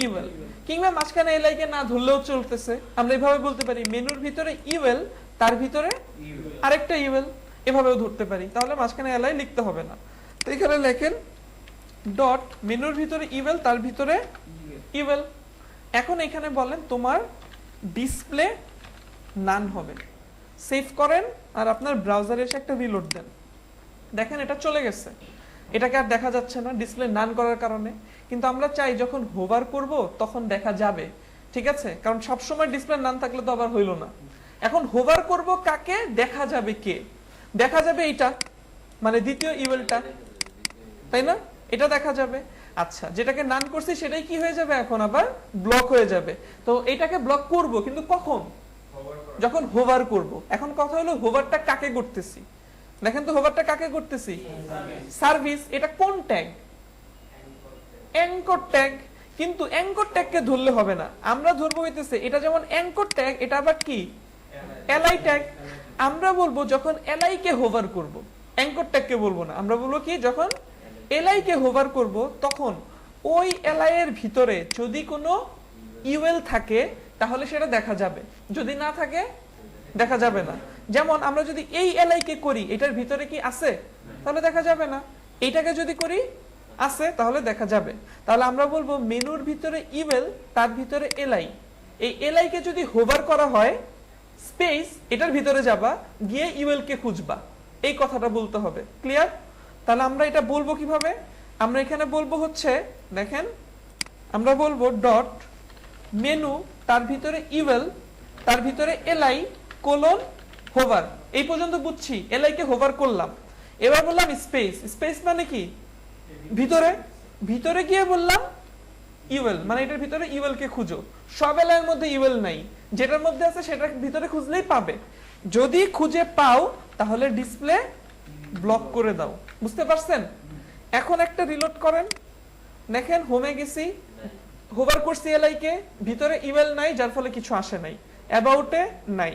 ইউএল, কিংবা মাঝখানে এলআই কে না ধরলেও চলতেছে। আমরা এভাবে বলতে পারি মেনুর ভিতরে ইউএল, তার ভিতরে আরেকটা ইউএল, এভাবেও ধরতে পারি, তাহলে মাঝখানে এলআই লিখতে হবে না। তো এখানে লেখেন ডট মেনুর ভিতরে ইউএল, তার ভিতরে ইউএল। এখন এখানে বলেন তোমার ডিসপ্লে নান হবে, সেভ করেন আর আপনার ব্রাউজারে এসে একটা রিলোড দেন। দেখেন এটা চলে গেছে, এটাকে আর দেখা যাচ্ছে না ডিসপ্লে নান করার কারণে। কিন্তু আমরা চাই যখন হোভার করব তখন দেখা যাবে, ঠিক আছে? কারণ সব সময় ডিসপ্লে নান থাকলে তো আবার হইল না। এখন হোভার করব কাকে, দেখা যাবে কে, দেখা যাবে এইটা মানে দ্বিতীয় ইউএলটা, তাই না? এটা দেখা যাবে। আচ্ছা, যেটাকে নান করছি সেটাই কি হয়ে যাবে, এখন আবার ব্লক হয়ে যাবে। তো এটাকে ব্লক করব, কিন্তু কখন, যখন হোভার করব। এখন কথা হলো হোভারটা কাকে করতেছি, দেখেন তো হোভারটা কাকে করতেছি, সার্ভিস। এটা কোন ট্যাগ, অ্যাঙ্কর ট্যাগ। কিন্তু অ্যাঙ্কর ট্যাগকে ধরলে হবে না, আমরা ধরবো হইতেছে এটা যেমন অ্যাঙ্কর ট্যাগ, এটা আবার কি এলআই ট্যাগ। আমরা বলবো যখন এলআই কে হোভার করব, অ্যাঙ্কর ট্যাগকে বলবো না, আমরা বলবো কি যখন এলআই কে হোভার করব তখন ওই এলআই এর ভিতরে যদি কোনো ইউএল থাকে তাহলে সেটা দেখা যাবে, যদি না থাকে দেখা যাবে না। যেমন আমরা যদি এই এলআই কে করি, এটার ভিতরে কি আছে, তাহলে দেখা যাবে না। এইটাকে যদি করি আছে, তাহলে দেখা যাবে। তাহলে আমরা বলবো মেনুর ভিতরে ইউএল, তার ভিতরে এলআই। এই এলআই কে যদি হোভার করা হয়, স্পেস এটার ভিতরে যাবা, গিয়ে ইউএল কে খুঁজবা, এই কথাটা বলতে হবে। ক্লিয়ার? তাহলে আমরা এটা বলবো কিভাবে, আমরা এখানে বলবো হচ্ছে দেখেন, আমরা বলবো ডট মেনু, তার ভিতরে ইউএল, তার ভিতরে এলআই কোলন হোভার। এই পর্যন্ত বুঝছি, এলআই কে হোভার করলাম। এবার বললাম স্পেস, স্পেস মানে কি ভিতরে, ভিতরে গিয়ে বললাম ইউএল, মানে এটার ভিতরে ইউএল কে খুঁজো। সব এলআই এর মধ্যে ইউএল নাই, যেটার মধ্যে আছে সেটার ভিতরে খুঁজলেই পাবে। যদি খুঁজে পাও তাহলে ডিসপ্লে ব্লক করে দাও, বুঝতে পারছেন? এখন একটা রিলোড করেন, দেখেন হোমে গেছি, হোভার করছি এলআই কে, ভিতরে ইউএল নাই, যার ফলে কিছু আসে নাই, অ্যাবাউটে নাই,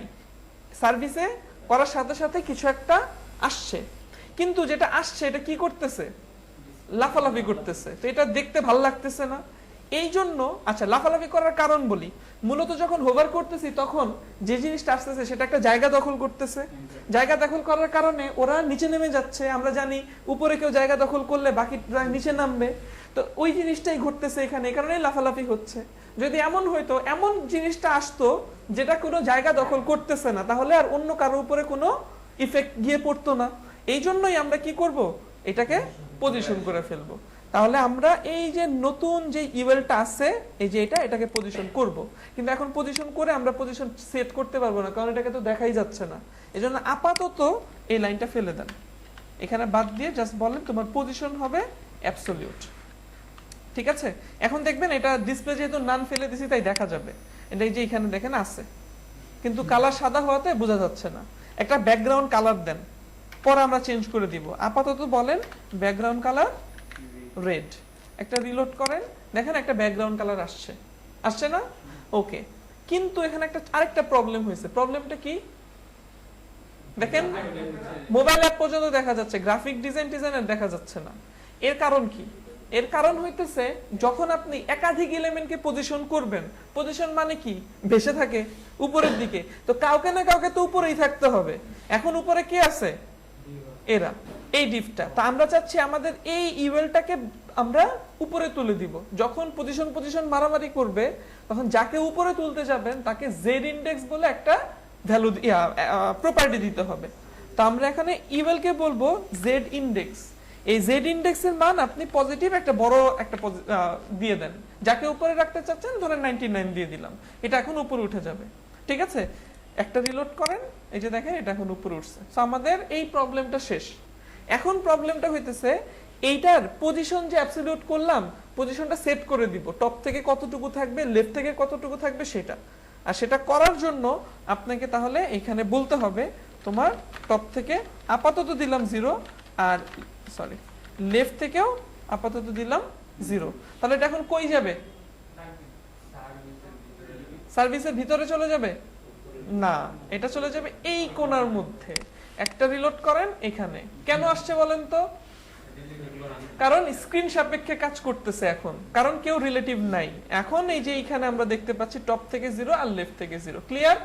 সার্ভিসে করার সাথে সাথে কিছু একটা আসছে। কিন্তু যেটা আসছে এটা কি করতেছে, লাফালাফি করতেছে, তো এটা দেখতে ভালো লাগতেছে না। এই জন্য আচ্ছা লাফালাফি করার কারণ বলি, মূলত যখন হোভার করতেছি তখন যে জিনিসটা আসতেছে সেটা একটা জায়গা দখল করতেছে। জায়গা দখল করার কারণে ওরা নিচে নেমে যাচ্ছে। আমরা জানি উপরে কেউ জায়গা দখল করলে বাকিটা নিচে নামবে, তো ওই জিনিসটাই ঘটতেছে এখানে, এই কারণেই লাফালাফি হচ্ছে। যদি এমন হইতো, এমন জিনিসটা আসতো যেটা কোনো জায়গা দখল করতেছে না, তাহলে আর অন্য কারো উপরে কোনো ইফেক্ট গিয়ে পড়তো না। এই জন্যই আমরা কি করব, এটাকে পজিশন করে ফেলবো। তাহলে আমরা এই যে নতুন যে ইউএলটা আছে, এই যে এটাকে পজিশন করব। কিন্তু এখন পজিশন করে আমরা পজিশন সেট করতে পারবো না, কারণ এটাকে তো দেখাই যাচ্ছে না। এজন্য আপাতত এই লাইনটা ফেলে দেন, এখানে বাদ দিয়ে জাস্ট বলেন তোমার পজিশন হবে অ্যাবসলিউট। ঠিক আছে? এখন দেখবেন এটা ডিসপ্লে যেহেতু নান ফেলে দিছি তাই দেখা যাবে। এটা এই যে এখানে দেখেন আছে, কিন্তু কালার সাদা হওয়াতে বোঝা যাচ্ছে না। একটা ব্যাকগ্রাউন্ড কালার দেন, পরে আমরা চেঞ্জ করে দিব। আপাতত বলেন ব্যাকগ্রাউন্ড কালার রেড। একটা রিলোড করেন, দেখেন একটা ব্যাকগ্রাউন্ড কালার আসছে, আসছে না? ওকে, কিন্তু এখানে আরেকটা প্রবলেম হয়েছে। প্রবলেমটা কি দেখেন, মোবাইল অ্যাপ পর্যন্ত দেখা যাচ্ছে, গ্রাফিক ডিজাইনের দেখা যাচ্ছে না। এর কারণ কি? এর কারণ হইতেছে যখন আপনি একাধিক এলিমেন্টকে পজিশন করবেন, পজিশন মানে কি ভেসে থাকে উপরের দিকে, তো কাউকে না কাউকে তো উপরেই থাকতে হবে। এখন উপরে কে আছে? এরা, এই ডিফটা। তা আমরা চাচ্ছি আমাদের এই ইউএলটাকে আমরা উপরে তুলে দিব। যখন পজিশন মারামারি করবে তখন যাকে উপরে তুলতে যাবেন তাকে জেড ইন্ডেক্স বলে একটা ভ্যালু প্রপার্টি দিতে হবে। তো আমরা এখানে ইউএল কে বলবো জেড ইন্ডেক্স। এই জেড ইন্ডেক্সের মান আপনি পজিটিভ একটা বড় একটা দিয়ে দেন। যাকে উপরে রাখতে চাচ্ছেন ধরেন 99 দিয়ে দিলাম, এটা এখন উপরে উঠে যাবে। ঠিক আছে, একটা রিলোড করেন, এই যে দেখেন এটা এখন উপরে উঠছে। সো আমাদের এই প্রবলেমটা শেষ। এখন প্রবলেমটা হইতেছে এইটার পজিশন যে অ্যাবসলিউট করলাম, পজিশনটা সেট করে দিব, টপ থেকে কতটুকু থাকবে, লেফট থেকে কতটুকু থাকবে সেটা। আর সেটা করার জন্য আপনাকে তাহলে এখানে বলতে হবে তোমার টপ থেকে আপাতত দিলাম 0, আর সরি লেফট থেকেও আপাতত দিলাম 0। তাহলে এটা এখন কই যাবে? সার্ভিসের ভিতরে চলে যাবে না, এটা চলে যাবে এই কোণার মধ্যে। একটা রিলোড করেন এখানে। কেন আসছে বলেন তো? কারণ স্ক্রিন সাপেক্ষে কাজ করতেছে এখন, কারণ কেউ রিলেটিভ নাই। এখন এই যে এখানে আমরা দেখতে পাচ্ছি টপ থেকে 0 আর লেফট থেকে 0, ক্লিয়ার?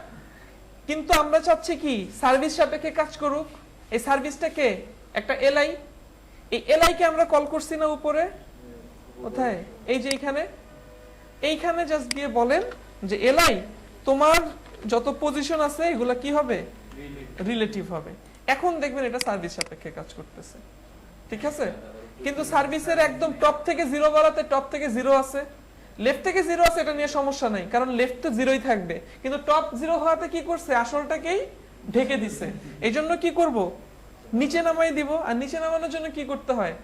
কিন্তু আমরা চাচ্ছি কি সার্ভিস সাপেক্ষে কাজ করুক। এই সার্ভিসটা কে? একটা এলআই। এই এলআই কে আমরা কল করছি না উপরে, কোথায়? এই যে এইখানে জাস্ট গিয়ে বলেন যে এলআই তোমার যত পজিশন আছে এগুলা কি হবে? রিলেটিভ হবে। এখন দেখবেন এটা সার্ভিস সাপেক্ষে কাজ করতেছে। ঠিক আছে, কিন্তু সার্ভিসের একদম টপ থেকে 0 বলাতে টপ থেকে 0 আছে, লেফট থেকে 0 আছে, এটা নিয়ে সমস্যা নাই, কারণ লেফট তো 0ই থাকবে। কিন্তু টপ 0 হওয়াতে কি করছে? আসলটাকেই ঢেকে দিছে। এই জন্য কি করব? নিচে নামাই দিব। আর নিচে নামানোর জন্য কি করতে হয়?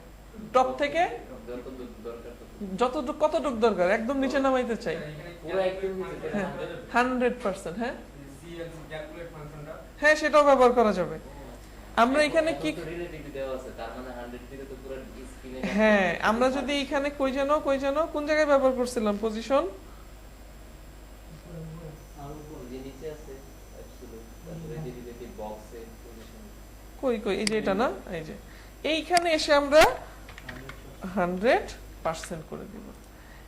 টপ থেকে যতটুকু কতটুকু দরকার একদম নিচে নামাইতে চাই। হ্যাঁ 100%। হ্যাঁ হ্যাঁ, সেটাও ব্যবহার করা যাবে। আমরা এখানে কি, হ্যাঁ আমরা যদি এখানে কই যেন কোন জায়গায় ব্যবহার করছিলাম পজিশন? কই এই যে এটা না, এই যে এইখানে এসে আমরা 100% করে দিব।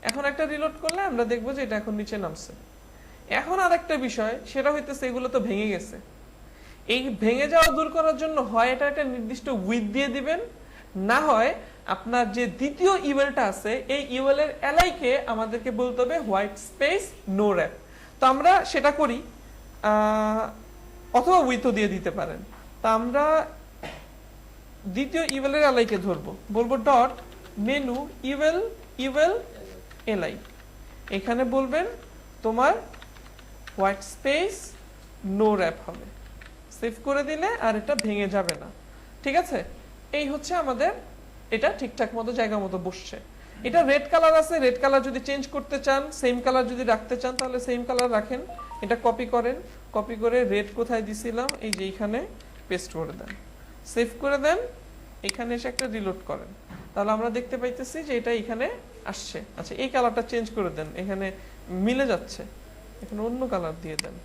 এখন একটা রিলোড করলে আমরা দেখবো যে এটা এখন নিচে নামছে। এখন আরেকটা বিষয়, সেটা হইতেছে এগুলো তো ভেঙে গেছে। এই ভেঙে যাওয়া দূর করার জন্য হয় এটা একটা নির্দিষ্ট উইথ দিয়ে দিবেন, না হয় আপনার যে দ্বিতীয় ইউএলটা আছে এই ইউএল এর এলআই কে আমাদেরকে বলতে হবে হোয়াইট স্পেস নো র্যাপ। তো আমরা সেটা করি, অথবা উইথও দিয়ে দিতে পারেন। তো আমরা দ্বিতীয় ইউএল এর এলআই কে ধরবো, বলবো ডট মেনু ইউএল এলআই। এখানে বলবেন তোমার হোয়াইট স্পেস নো র্যাপ হবে। সেভ করে দিলে আর এটা ভেঙে যাবে না। ঠিক আছে, এই হচ্ছে আমাদের এটা ঠিকঠাক মতো জায়গা মতো বসছে। এটা রেড কালার আছে, রেড কালার যদি চেঞ্জ করতে চান, সেম কালার যদি রাখতে চান তাহলে সেম কালার রাখেন। এটা কপি করেন, কপি করে রেড কোথায় দিছিলাম এই যে এইখানে পেস্ট করে দেন, সেভ করে দেন। এখানে এসে একটা রিলোড করেন, তাহলে আমরা দেখতে পাইতেছি যে এটা এখানে আসছে। আচ্ছা এই কালারটা চেঞ্জ করে দেন, এখানে মিলে যাচ্ছে, এখানে অন্য কালার দিয়ে দেন।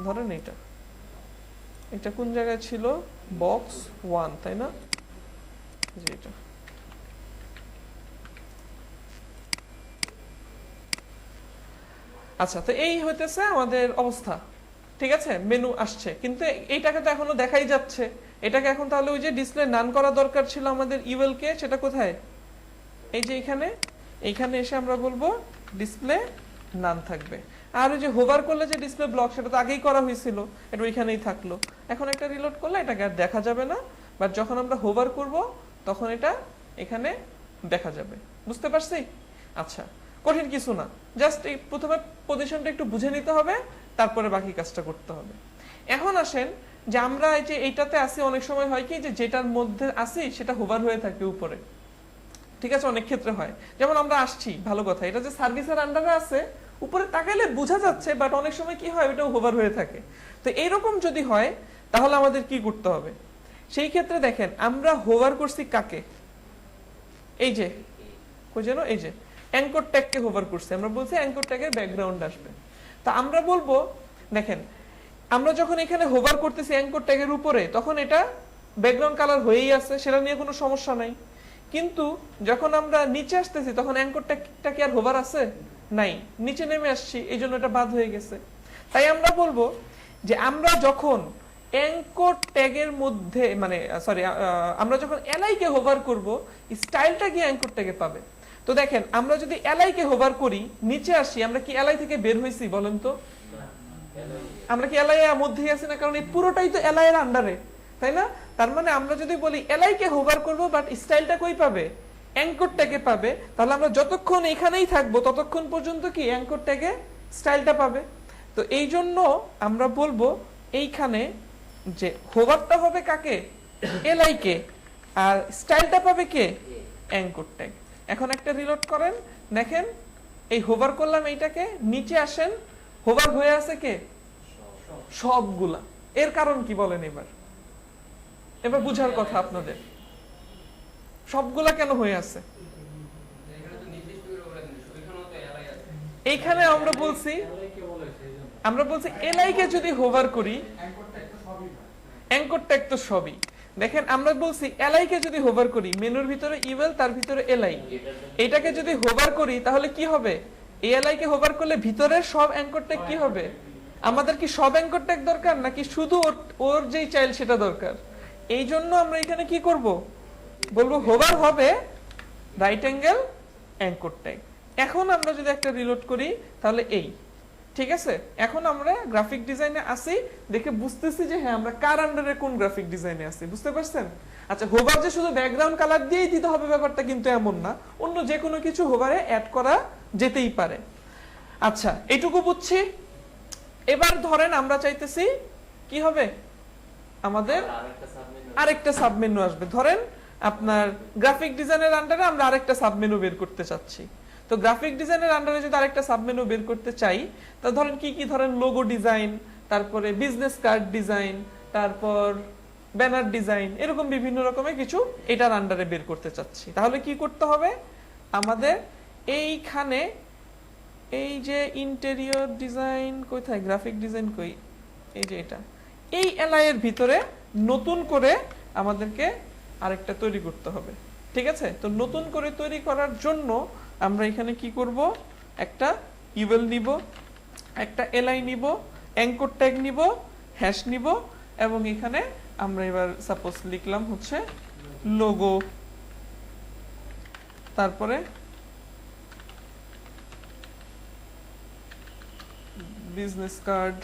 ধরেন এটা কোন জায়গায় ছিল? বক্স 1, তাই না? যে এটা আচ্ছা, তো এই হইতেছে আমাদের অবস্থা। ঠিক আছে, মেনু আসছে, কিন্তু এইটাকে তো এখনো দেখাই যাচ্ছে। এটাকে এখন তাহলে ওই যে ডিসপ্লে নান করা দরকার ছিল আমাদের ইউএল কে, সেটা কোথায়? এই যে এইখানে এসে আমরা বলবো ডিসপ্লে নান থাকবে। আর ওই যে হোভার করলে যে ডিসপ্লে ব্লক, সেটা তো আগেই করা হয়েছিল, এটা ওইখানেই থাকলো। এখন একটা রিলোড করলে এটাকে আর দেখা যাবে না, বাট যখন আমরা হোভার করব তখন এটা এখানে দেখা যাবে। বুঝতে পারছি? আচ্ছা, কঠিন কিছু না, জাস্ট এই প্রথমে পজিশনটা একটু বুঝে নিতে হবে, তারপরে বাকি কাজটা করতে হবে। এখন আসেন যে আমরা এই যে এইটাতে আসি, অনেক সময় হয় কি যে যেটার মধ্যে আসি সেটা হোভার হয়ে থাকে উপরে। ঠিক আছে, অনেক ক্ষেত্রে হয়, যেমন আমরা আসছি, ভালো কথা, এটা যে সার্ভিসের আন্ডারে আছে উপরে তাকাইলে বোঝা যাচ্ছে, বাট অনেক সময় কি হয় ওইটাও হোভার হয়ে থাকে। তো এইরকম যদি হয় তাহলে আমাদের কি করতে হবে? সেই ক্ষেত্রে দেখেন আমরা হোভার করছি কাকে? এই যে কই যেন, এই যে অ্যাঙ্কর ট্যাগকে হোভার করছি, আমরা বলছি অ্যাঙ্কর ট্যাগের ব্যাকগ্রাউন্ড আসবে। তা আমরা বলবো দেখেন আমরা যখন এখানে হোভার করতেছি অ্যাঙ্কর ট্যাগের উপরে তখন এটা ব্যাকগ্রাউন্ড কালার হয়েই আছে, সেটা নিয়ে কোনো সমস্যা নাই। কিন্তু যখন আমরা নিচে আসতেছি তখন অ্যাঙ্কর ট্যাগটা কি আর হোভার আছে? নাই, নিচে নেমে আসছি, এই জন্য এটা বাদ হয়ে গেছে। তাই আমরা বলবো যে আমরা যখন অ্যাঙ্কর ট্যাগের মধ্যে মানে সরি আমরা যখন এলআই কে হোভার করব স্টাইলটা কি অ্যাঙ্কর ট্যাগে পাবে। তো দেখেন আমরা যদি এলআই কে হোভার করি নিচে আসি, আমরা কি এলআই থেকে বের হইছি বলেন তো? আমরা কি এলআই এর মধ্যেই আছি না? কারণ এই পুরোটাই তো এলআই এর আন্ডারে, তাই না? তার মানে আমরা যদি বলি এলআই কে হোভার করব বাট স্টাইলটা কই পাবে? অ্যাঙ্কর ট্যাগে পাবে। তাহলে আমরা যতক্ষণ এখানেই থাকবো ততক্ষণ পর্যন্ত কি অ্যাঙ্কর ট্যাগে স্টাইলটা পাবে। তো এই জন্য আমরা বলবো এইখানে যে হোভারটা হবে কাকে? এলআই কে, আর স্টাইলটা পাবে কে? Anchor tag. এখন একটা রিলোড করেন, দেখেন এই হোভার করলাম এইটাকে, নিচে আসেন, হোভার হয়ে আছে কে? সবগুলা। এর কারণ কি বলেন এবার? এবার বুঝার কথা আপনাদের, সবগুলা কেন হয়ে আছে? এইখানে আমরা বলছি এলআই কে যদি হোভার করি, অ্যাঙ্কর ট্যাগ তো সবই। দেখেন আমরা বলছি এলআই কে যদি হোভার করি, মেনুর ভিতরে ইউএল, তার ভিতরে এলআই, এটাকে যদি হোভার করি তাহলে কি হবে? এই এলআই কে হোভার করলে ভিতরের সব অ্যাঙ্কর ট্যাগ কি হবে? আমাদের কি সব অ্যাঙ্কর ট্যাগ দরকার নাকি শুধু ওর যেই চাইল্ড সেটা দরকার? এই জন্য আমরা এখানে কি করব? বলবো হোভার হবে রাইট অ্যাঙ্গেল অ্যাঙ্কর ট্যাগ। এখন আমরা যদি একটা রিলোড করি তাহলে এই, ঠিক আছে? এখন আমরা গ্রাফিক ডিজাইনে আসি, দেখে বুঝতেছি যে হ্যাঁ আমরা কার আন্ডারে কোন গ্রাফিক ডিজাইনে আছি, বুঝতে পারছেন? আচ্ছা হোভার যে শুধু ব্যাকগ্রাউন্ড কালার দিয়েই দিতে হবে ব্যাপারটা কিন্তু এমন না, অন্য যে কোনো কিছু হোভারে অ্যাড করা যেতেই পারে। আচ্ছা এইটুকু বুঝছি। এবার ধরেন আমরা চাইতেছি কি হবে, আমাদের আরেকটা সাবমেনু আসবে। ধরেন আপনার গ্রাফিক ডিজাইনের আন্ডারে আমরা আরেকটা সাবমেনু বের করতে চাচ্ছি। তো গ্রাফিক ডিজাইনের আন্ডারে যদি আরেকটা সাবমেনু বের করতে চাই, তা ধরেন কি কি, ধরেন লোগো ডিজাইন, তারপরে বিজনেস কার্ড ডিজাইন, তারপর ব্যানার ডিজাইন, এরকম বিভিন্ন রকমের কিছু এটার আন্ডারে বের করতে চাচ্ছি। তাহলে কি করতে হবে? আমাদের এইখানে এই যে ইন্টেরিয়র ডিজাইন কোথায়, গ্রাফিক ডিজাইন কই, এই যে এটা, এই এলআই এর ভিতরে নতুন করে আমাদেরকে আরেকটা তৈরি করতে হবে, ঠিক আছে? তো নতুন করে তৈরি করার জন্য আমরা এখানে কি করব? একটা ইউএল নিব, একটা এলআই নিব, অ্যাঙ্কর ট্যাগ নিব, হ্যাশ নিব, এবং এখানে আমরা এবার সাপোজ লিখলাম হচ্ছে লোগো, তারপরে বিজনেস কার্ড,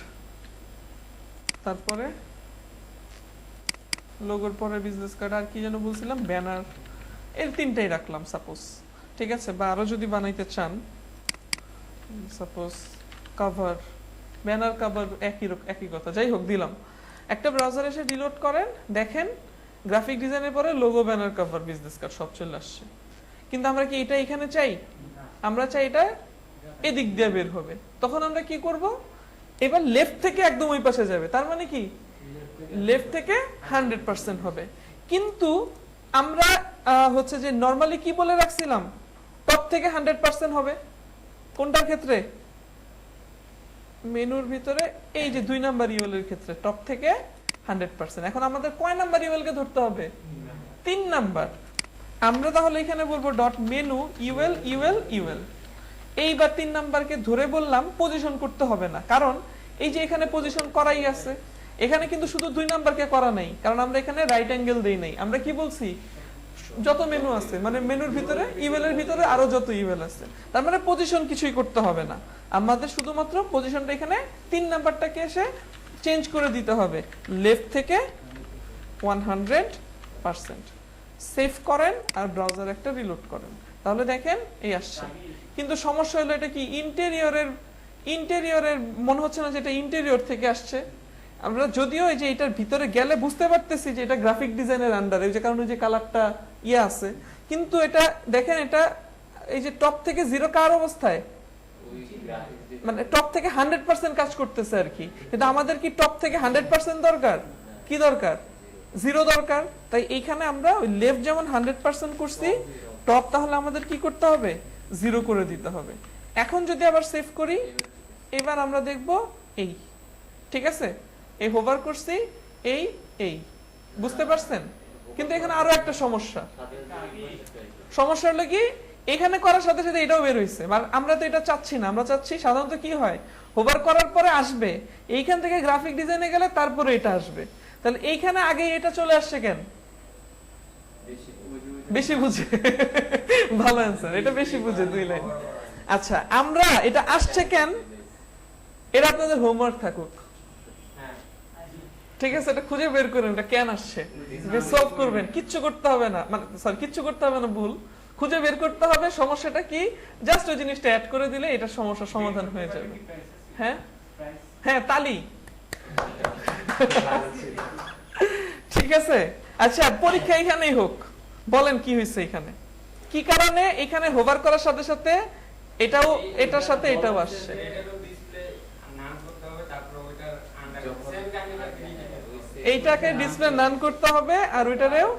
তারপরে লোগোর পরে বিজনেস কার্ড, আর কি যেন বলছিলাম, ব্যানার, এর তিনটাই রাখলাম সাপোজ, ঠিক আছে? বা আরো যদি বানাইতে চান সাপোজ কভার, ব্যানার কভার, একই কথা, যাই হোক দিলাম। একটা ব্রাউজারে এসে রিলোড করেন, দেখেন গ্রাফিক ডিজাইনের পরে logo, banner cover, business card সব চলে আসছে। কিন্তু আমরা কি এটা এখানে চাই? আমরা চাই এটা এদিক দিয়ে বের হবে। তখন আমরা কি করব? এবার লেফট থেকে একদম ওই পাশে যাবে, তার মানে কি লেফট থেকে 100% হবে। কিন্তু আমরা হচ্ছে যে নরমালি কি বলে রাখছিলাম, টপ থেকে 100% হবে। কোনটার ক্ষেত্রে? মেনুর ভিতরে এই যে 2 নাম্বার ইউএল এর ক্ষেত্রে টপ থেকে 100%। এখন আমাদের কয় নাম্বার ইউএল কে ধরতে হবে? 3 নাম্বার। আমরা তাহলে এখানে বলবো dot menu UL UL UL. এইবার 3 নাম্বারকে ধরে বললাম, পজিশন করতে হবে না, কারণ এই যে এখানে পজিশন করাই আছে। এখানে কিন্তু শুধু 2 নাম্বারকে করা নাই, কারণ আমরা এখানে রাইট অ্যাঙ্গেল দেই নাই। আমরা কি বলছি? যত মেনু আছে, মানে মেনুর ভিতরে ইউএল এর ভিতরে আরো যত ইউএল আছে, তার মানে পজিশন কিছুই করতে হবে না। আমাদের শুধুমাত্র পজিশনটা এখানে 3 নাম্বারটাকে এসে চেঞ্জ করে দিতে হবে, লেফট থেকে 100%। সেভ করেন আর ব্রাউজার একটা রিলোড করেন, তাহলে দেখেন এই আসছে। কিন্তু সমস্যা হলো এটা কি ইন্টেরিয়রের মনে হচ্ছে না যে এটা ইন্টেরিয়র থেকে আসছে। আমরা যদিও এই যে এটার ভিতরে গেলে বুঝতে পারতেছি যে এটা গ্রাফিক ডিজাইনের আন্ডারে, ওই যে কারণে যে কালারটা আছে, কিন্তু এটা দেখেন এটা এই যে টপ থেকে 0 কার অবস্থায়, মানে টপ থেকে 100% কাজ করতেছে আর কি। কিন্তু আমাদের কি টপ থেকে 100% দরকার? কি দরকার? 0 দরকার। তাই এইখানে আমরা ওই লেফট যেমন 100% করছি, টপ তাহলে আমাদের কি করতে হবে? 0 করে দিতে হবে। এখন যদি আবার সেভ করি, এবার আমরা দেখব এই, ঠিক আছে, এই হোভার করছি, এই বুঝতে পারছেন? কিন্তু এখানে আরো একটা সমস্যা হলো কি, এখানে করার সাথে সাথে এটাও বের হইছে, মানে আমরা তো এটা চাচ্ছি না। আমরা চাচ্ছি সাধারণত কি হয়, হোভার করার পরে আসবে, এইখান থেকে গ্রাফিক ডিজাইনে গেলে তারপরে এটা আসবে। তাহলে এইখানে আগে এটা চলে আসছে কেন? বেশি বুঝে। ভালো অ্যান্সার, এটা বেশি বুঝে 2 লাইন। আচ্ছা, আমরা এটা আসছে কেন, এটা আপনাদের হোমওয়ার্ক থাকুক, ঠিক আছে? এটা খুঁজে বের করেন এটা কেন আসছে, সলভ করবেন, কিচ্ছু করতে হবে না, মানে সরি কিচ্ছু করতে হবে না, ভুল, খুঁজে বের করতে হবে সমস্যাটা কি, জাস্ট ওই জিনিসটা অ্যাড করে দিলে এটা সমস্যার সমাধান হয়ে যাবে। হ্যাঁ হ্যাঁ, তালি। ঠিক আছে। আচ্ছা, পরীক্ষা এখানেই হোক, বলেন কি হয়েছে এখানে, কি কারণে এখানে হোভার করার সাথে সাথে এটাও, এটার সাথে এটাও আসছে। এইটাকে ডিসপ্লে নান করতে হবে আর ওইটারেও।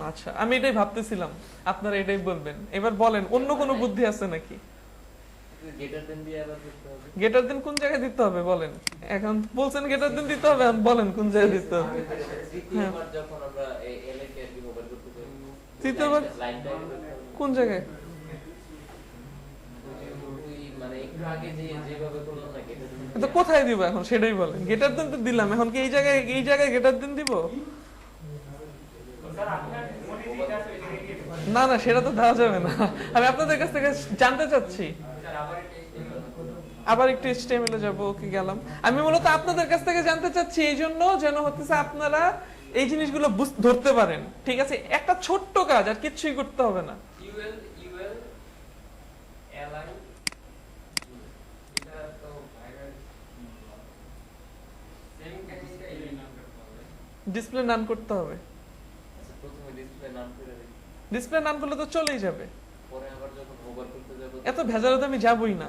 আচ্ছা, আমি এটাই ভাবতেছিলাম আপনারা এটাই বলবেন। এবার বলেন অন্য কোনো বুদ্ধি আছে নাকি? গেটার দেন কোন জায়গায় দিতে হবে বলেন? এখন বলছেন গেটার দেন দিতে হবে, বলেন কোন জায়গায় দিতে হবে। তৃতীয়বার কোন জায়গায়? তো কোথায় দিব এখন সেটাই বলেন। গেটার দেন তো দিলাম, এখন কি এই জায়গায় গেটার দেন দিব? না না, সেটা তো দেওয়া যাবে না। আমি আপনাদের কাছ থেকে জানতে চাচ্ছি, আবার একটু HTML এ যাবো। ওকে, গেলাম। আমি মূলত আপনাদের কাছ থেকে জানতে চাচ্ছি এই জন্য যেন হতেছে আপনারা এই জিনিসগুলো ধরতে পারেন, ঠিক আছে? একটা ছোট্ট কাজ, আর কিচ্ছুই করতে হবে না। ডিসপ্লে নান করতে হবে। ডিসপ্লে নান করলে তো চলেই যাবে, এত ভেজালে আমি যাবই না।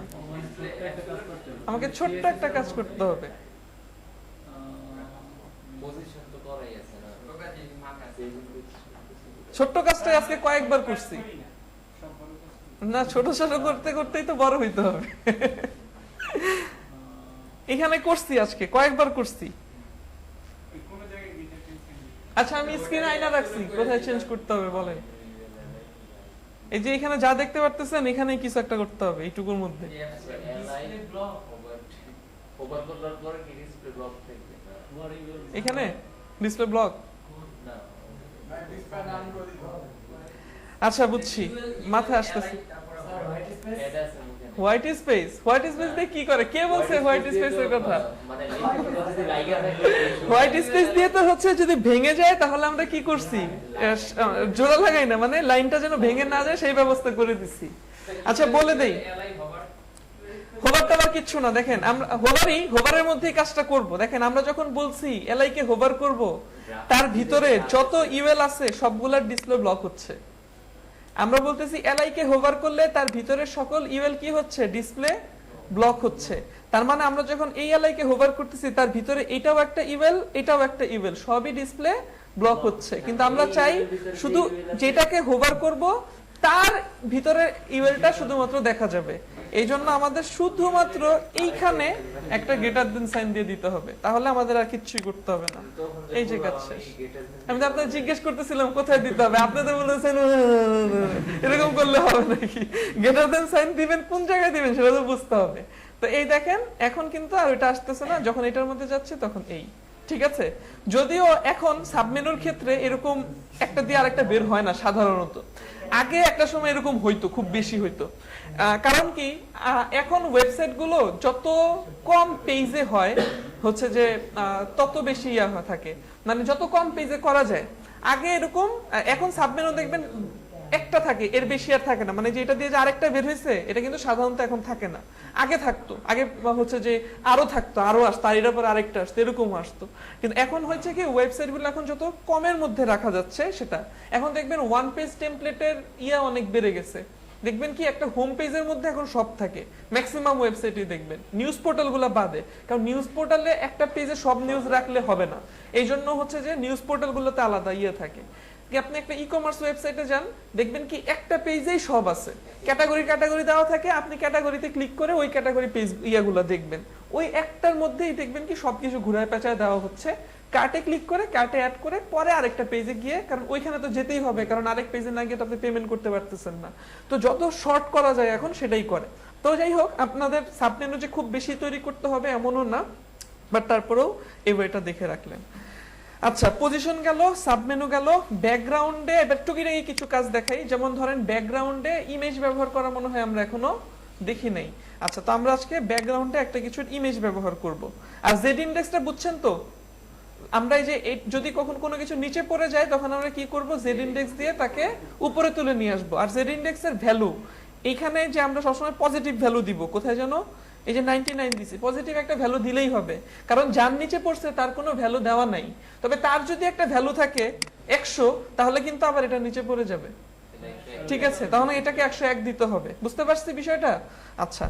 আমাকে ছোট্ট একটা কাজ করতে হবে। ছোট্ট কাজটাই আজকে কয়েকবার করছি না, ছোট ছোট করতে করতেই তো বড় হইতে হবে। এখানে করছি, আজকে কয়েকবার করছি। আচ্ছা, আমি স্ক্রিন আয়না রাখছি, কোথায় চেঞ্জ করতে হবে বলেন? এই যে এখানে যা দেখতে পারতেছেন, এখানেই কিছু একটা করতে হবে এইটুকুর মধ্যে। এখানে ডিসপ্লে ব্লক। আচ্ছা, বুঝছি, মাথায় আসতেছে। হোয়াইট স্পেস, হোয়াইট স্পেস দিয়ে কি করে? কে বলছে হোয়াইট স্পেসের কথা? হোয়াইট স্পেস দিয়ে তো হচ্ছে যদি ভেঙে যায় তাহলে আমরা কি করছি, জোড়া লাগাই না, মানে লাইনটা যেন ভেঙে না যায় সেই ব্যবস্থা করে দিচ্ছি। আচ্ছা, বলে দেই, হোভারটা আবার কিচ্ছু না। দেখেন, আমরা হোভারের মধ্যেই কাজটা করব। দেখেন, আমরা যখন বলছি এলআই কে হোভার করব, তার ভিতরে যত ইউএল আছে সবগুলার ডিসপ্লে ব্লক হচ্ছে। আমরা বলতেছি এলআই কে হোভার করলে তার ভিতরে সকল ইউএল কি হচ্ছে, ডিসপ্লে ব্লক হচ্ছে। তার মানে আমরা যখন এই এলআই কে হোভার করতেছি, তার ভিতরে এটাও একটা ইউএল, এটাও একটা ইউএল, সবই ডিসপ্লে ব্লক হচ্ছে। কিন্তু আমরা চাই শুধু যেটাকে হোভার করব তার ভিতরে ইউএলটা শুধুমাত্র দেখা যাবে। এই জন্য আমাদের শুধুমাত্র এইখানে একটা গ্রেটার দেন সাইন দিয়ে দিতে হবে, তাহলে আমাদের আর কিচ্ছুই করতে হবে না। এই যে কাজ শেষ। আমি তো আপনাদের জিজ্ঞেস করতেছিলাম কোথায় দিতে হবে, আপনাদের বলেছেন এরকম করলে হবে নাকি? গ্রেটার দেন সাইন দিবেন কোন জায়গায় দিবেন সেটা তো বুঝতে হবে। তো এই দেখেন, এখন কিন্তু আর ওইটা আসতেছে না, যখন এটার মধ্যে যাচ্ছে তখন এই, ঠিক আছে? যদিও এখন সাবমেনুর ক্ষেত্রে এরকম একটা দিয়ে আরেকটা বের হয় না সাধারণত, আগে একটা সময় এরকম হইতো, খুব বেশি হইতো। কারণ কি, এখন ওয়েবসাইট গুলো যত কম পেজে হয় হচ্ছে যে তত বেশি ইয়া থাকে, মানে যত কম পেজে করা যায়। আগে এরকম, এখন সাবমেনু দেখবেন একটা থাকে, এর বেশি আর থাকে না, মানে যে এটা দিয়ে যে আরেকটা বের হয়েছে এটা কিন্তু সাধারণত এখন থাকে না। আগে থাকতো, আগে হচ্ছে যে আরো থাকতো, আরো আসতো, আর এর পর আরেকটা আসতো, এরকম আসতো। কিন্তু এখন হচ্ছে কি, ওয়েবসাইট গুলো এখন যত কমের মধ্যে রাখা যাচ্ছে সেটা, এখন দেখবেন ওয়ান পেজ টেমপ্লেটের ইয়া অনেক বেড়ে গেছে। দেখবেন কি, একটা হোম পেজের মধ্যে এখন সব থাকে, ম্যাক্সিমাম ওয়েবসাইটে দেখবেন, নিউজ পোর্টাল গুলো বাদে। কারণ নিউজ পোর্টালে একটা পেজে সব নিউজ রাখলে হবে না, এই জন্য হচ্ছে যে নিউজ পোর্টাল গুলোতে আলাদা ইয়ে থাকে। কি আপনি একটা ই-কমার্স ওয়েবসাইটে যান, দেখবেন কি একটা পেজেই সব আছে, ক্যাটাগরি দেওয়া থাকে, আপনি ক্যাটাগরিতে ক্লিক করে ওই ক্যাটাগরি পেজ ইয়াগুলো দেখবেন, ওই একটার মধ্যেই দেখবেন কি সবকিছু ঘুরায় পেঁচায় দেওয়া হচ্ছে, কার্টে ক্লিক করে কার্টে অ্যাড করে পরে আরেকটা পেজে গিয়ে, কারণ ওইখানে তো যেতেই হবে, কারণ আরেক পেজে না গিয়ে তো আপনি পেমেন্ট করতে পারতেছেন না, তো যত শর্ট করা যায় এখন সেটাই করে। তো যাই হোক, আপনাদের সাবমেনু যে খুব বেশি তৈরি করতে হবে এমনও না, বাট তারপরেও এই ওয়েটা দেখে রাখলেন। আচ্ছা, পজিশন গেল, সাবমেনু গেল, ব্যাকগ্রাউন্ডে এবার টুকিটাকি কিছু কাজ দেখাই। যেমন ধরেন ব্যাকগ্রাউন্ডে ইমেজ ব্যবহার করা মনে হয় আমরা এখনো দেখি নাই। আচ্ছা, তো আমরা আজকে ব্যাকগ্রাউন্ডে একটা কিছুর ইমেজ ব্যবহার করব। আর জেড ইন্ডেক্সটা বুঝছেন তো, আমরা এই যে যদি কখন কোনো কিছু নিচে পড়ে যায় তখন আমরা কি করব, জেড ইন্ডেক্স দিয়ে তাকে উপরে তুলে নিয়ে আসবো। আর জেড ইন্ডেক্সের ভ্যালু এইখানে যে আমরা সবসময় পজিটিভ ভ্যালু দিব, কোথায় যেন এই যে 99 দিছি, পজিটিভ একটা ভ্যালু দিলেই হবে, কারণ যার নিচে পড়ছে তার কোনো ভ্যালু দেওয়া নাই। তবে তার যদি একটা ভ্যালু থাকে 100, তাহলে কিন্তু আবার এটা নিচে পড়ে যাবে, ঠিক আছে? তাহলে এটাকে 101 দিতে হবে। বুঝতে পারছি বিষয়টা? আচ্ছা,